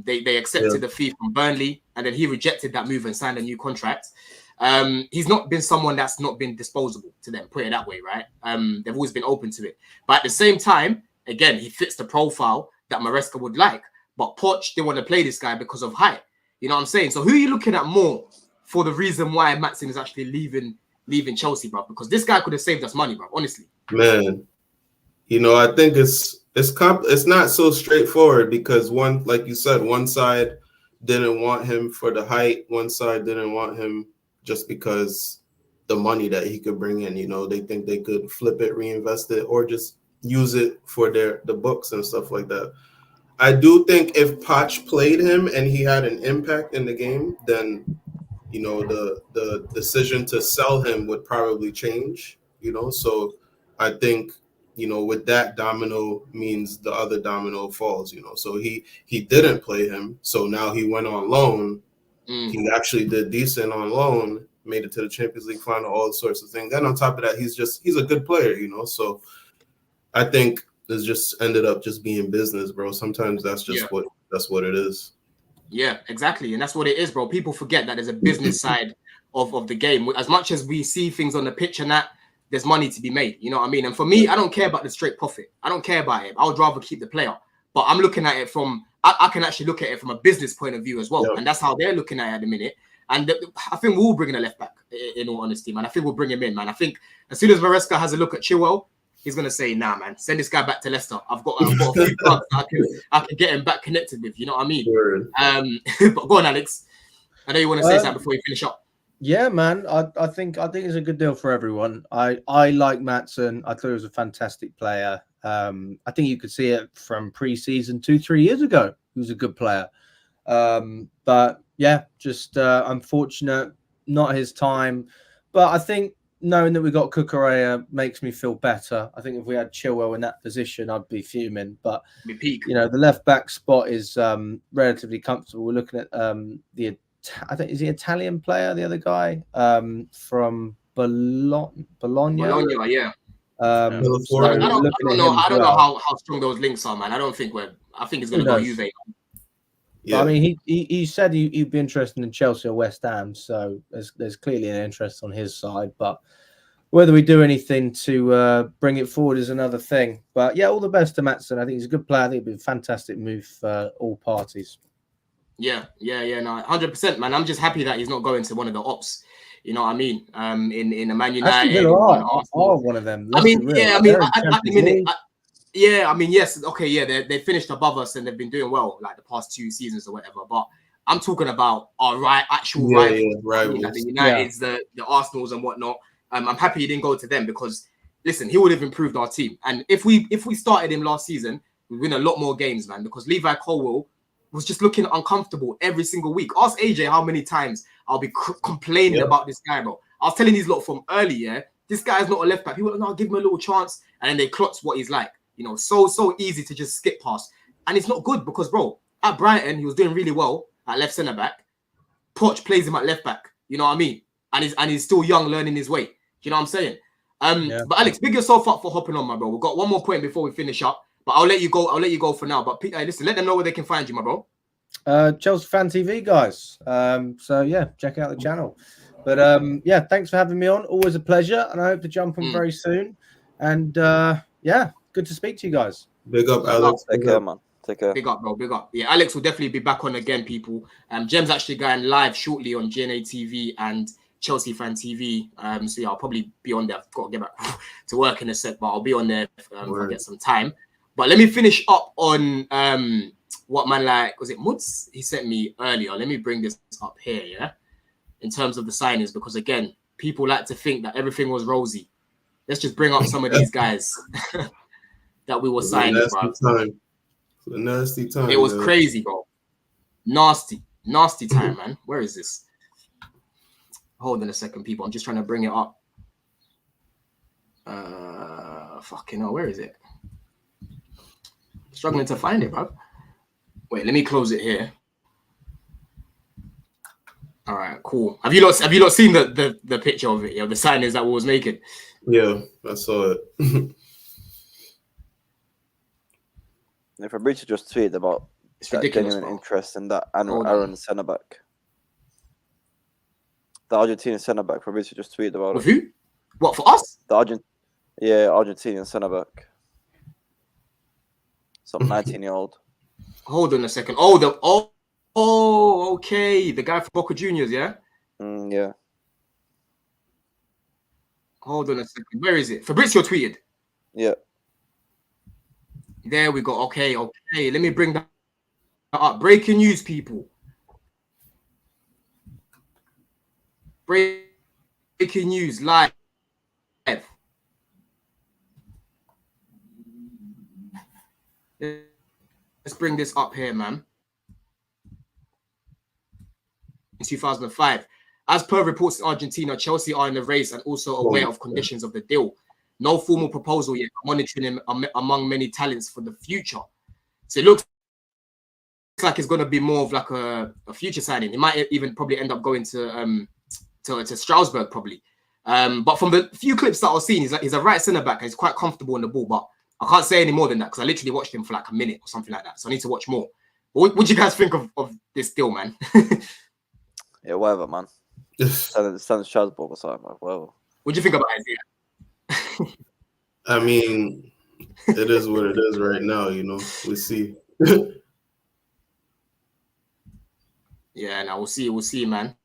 They accepted the fee from Burnley, and then he rejected that move and signed a new contract. He's not been someone that's not been disposable to them, put it that way, right? They've always been open to it. But at the same time, again, he fits the profile that Maresca would like. But Poch, they want to play this guy because of height. You know what I'm saying? So who are you looking at more for the reason why Maatsen is actually leaving Chelsea, bro? Because this guy could have saved us money, bro, honestly. Man, you know, I think it's not so straightforward because like you said, one side didn't want him for the height. One side didn't want him just because the money that he could bring in, you know, they think they could flip it, reinvest it, or just use it for the books and stuff like that. I do think if Poch played him and he had an impact in the game, then, you know, the decision to sell him would probably change, you know. So I think, you know, with that, domino means the other domino falls, you know. So he didn't play him. So now he went on loan. He actually did decent on loan, made it to the Champions League final, all sorts of things. And on top of that, he's a good player, you know. So I think it's just ended up just being business, bro. Sometimes that's just what it is. Yeah, exactly. And that's what it is, bro. People forget that there's a business side of the game. As much as we see things on the pitch and that, there's money to be made. You know what I mean? And for me, I don't care about the straight profit. I don't care about it. I would rather keep the player. But I'm looking at it from, I can actually look at it from a business point of view as well. Yeah. And that's how they're looking at it at the minute. And I think we'll bring in a left back, in all honesty, man. I think we'll bring him in, man. I think as soon as Maresca has a look at Chilwell, he's going to say, nah, man, send this guy back to Leicester. I've got a few clubs that I can get him back connected with. You know what I mean? Sure. But go on, Alex. I know you want to say something before you finish up. Yeah, man. I think it's a good deal for everyone. I like Maatsen. I thought he was a fantastic player. I think you could see it from pre-season 2-3 years ago. He was a good player. But yeah, just unfortunate, not his time. But I think knowing that we got Cucurella makes me feel better. I think if we had Chilwell in that position, I'd be fuming. But you know, the left back spot is relatively comfortable. We're looking at I think is the Italian player, the other guy from Bologna. Bologna, yeah. I don't know how strong those links are, man. I think he's going to go Juve. Yeah. I mean, he said he'd be interested in Chelsea or West Ham, so there's clearly an interest on his side. But whether we do anything to bring it forward is another thing. But yeah, all the best to Maatsen. I think he's a good player. I think it'd be a fantastic move for all parties. Yeah, no, 100%, man. I'm just happy that he's not going to one of the ops. You know what I mean? In the Man United, one of them. I mean, at the minute. Yes, okay, yeah, they finished above us and they've been doing well like the past 2 seasons or whatever. But I'm talking about our actual rivals, like the Uniteds, the Arsenals and whatnot. I'm happy he didn't go to them because, listen, he would have improved our team. And if we started him last season, we'd win a lot more games, man. Because Levi Colwill was just looking uncomfortable every single week. Ask AJ how many times I'll be complaining about this guy, bro. I was telling these lot from earlier, this guy is not a left back. People are like, no, give him a little chance, and then they clots what he's like. You know, so easy to just skip past. And it's not good because, bro, at Brighton, he was doing really well at left centre-back. Poch plays him at left-back. You know what I mean? And he's still young, learning his way. Do you know what I'm saying? But Alex, big yourself up for hopping on, my bro. We've got one more point before we finish up. But I'll let you go for now. But listen, let them know where they can find you, my bro. Chelsea Fan TV, guys. So, yeah, check out the channel. But, yeah, thanks for having me on. Always a pleasure. And I hope to jump on very soon. And, yeah. Good to speak to you guys. Big up, Alex. Take care, man. Take care. Big up, bro. Big up. Yeah, Alex will definitely be back on again, people. Jem's actually going live shortly on GNA TV and Chelsea Fan TV. So yeah, I'll probably be on there. I've got to get back to work in a sec, but I'll be on there if I get some time. But let me finish up on what man like, was it Muds? He sent me earlier. Let me bring this up here, yeah? In terms of the signings, because again, people like to think that everything was rosy Let's just bring up some of these guys that we were signing, bro. Nasty time. It was crazy, bro. Nasty time, man. Where is this? Hold on a second, people. I'm just trying to bring it up. Fucking hell, where is it? Struggling to find it, bro. Wait, let me close it here. All right, cool. Have you not seen the picture of it? Yeah, the signings that we was making. Yeah, I saw it. If Fabrizio just tweeted about It's that ridiculous, genuine bro. interest in that Aaron centre back. The Argentinian centre back, Fabrizio just tweeted about With it. who? What, for us? Argentinian centre back. Some 19-year-old. Hold on a second. Okay. The guy from Boca Juniors, yeah? Yeah. Hold on a second. Where is it? Fabrizio tweeted. Yeah. There we go. Okay. Let me bring that up. Breaking news, people. Breaking news live. Let's bring this up here, man. In 2005, as per reports in Argentina, Chelsea are in the race and also aware of conditions of the deal. No formal proposal yet, monitoring him among many talents for the future. So it looks like it's going to be more of like a future signing. He might even probably end up going to Strasbourg probably. But from the few clips that I've seen, he's a right centre back and he's quite comfortable on the ball. But I can't say any more than that because I literally watched him for like a minute or something like that. So I need to watch more. What do you guys think of this deal, man? Yeah, whatever, man. Send Strasbourg or something, man. Whatever. What do you think about Isaiah? I mean, it is what it is right now, you know. We see. Yeah, now we'll see, man.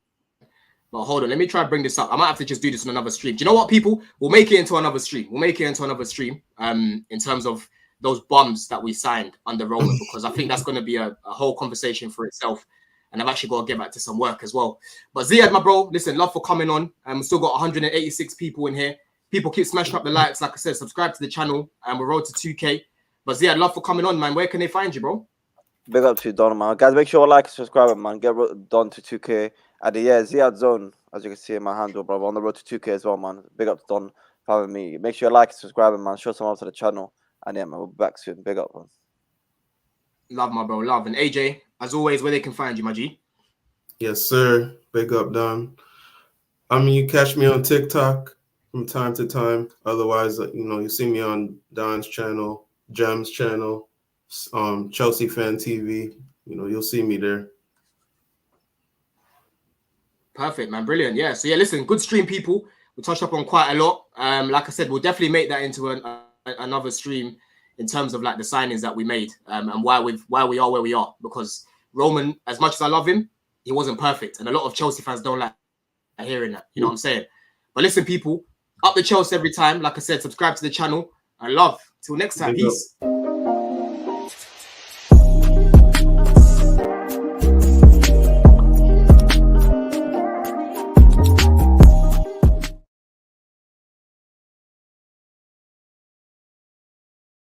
But hold on, let me try to bring this up. I might have to just do this on another stream. Do you know what, people? We'll make it into another stream. In terms of those bums that we signed under Roman, because I think that's going to be a whole conversation for itself. And I've actually got to get back to some work as well. But Ziad, my bro, listen, love for coming on. We've still got 186 people in here. People keep smashing up the likes. Like I said, subscribe to the channel. And we're road to 2K. But Ziad, love for coming on, man. Where can they find you, bro? Big up to you, Don, man. Guys, make sure you like and subscribe, man. Get Don to 2K. At the Ziad Zone, as you can see in my handle, bro. On the road to 2K as well, man. Big up to Don for having me. Make sure you like and subscribe, man. Show some love to the channel. And yeah, man, we'll be back soon. Big up, man. Love, my bro. Love. And AJ, as always, where they can find you, my G? Yes, sir. Big up, Don. I mean, you catch me on TikTok from time to time. Otherwise, you know, you see me on Don's channel, Jem's channel, Chelsea Fan TV. You know, you'll see me there. Perfect, man. Brilliant. Yeah. So, yeah, listen, good stream, people. We touched up on quite a lot. Like I said, we'll definitely make that into another stream in terms of like the signings that we made and why we are where we are. Because Roman, as much as I love him, he wasn't perfect. And a lot of Chelsea fans don't like hearing that. You know what I'm saying? But listen, people, up the Chelsea every time. Like I said, subscribe to the channel. I love. Till next time. Peace.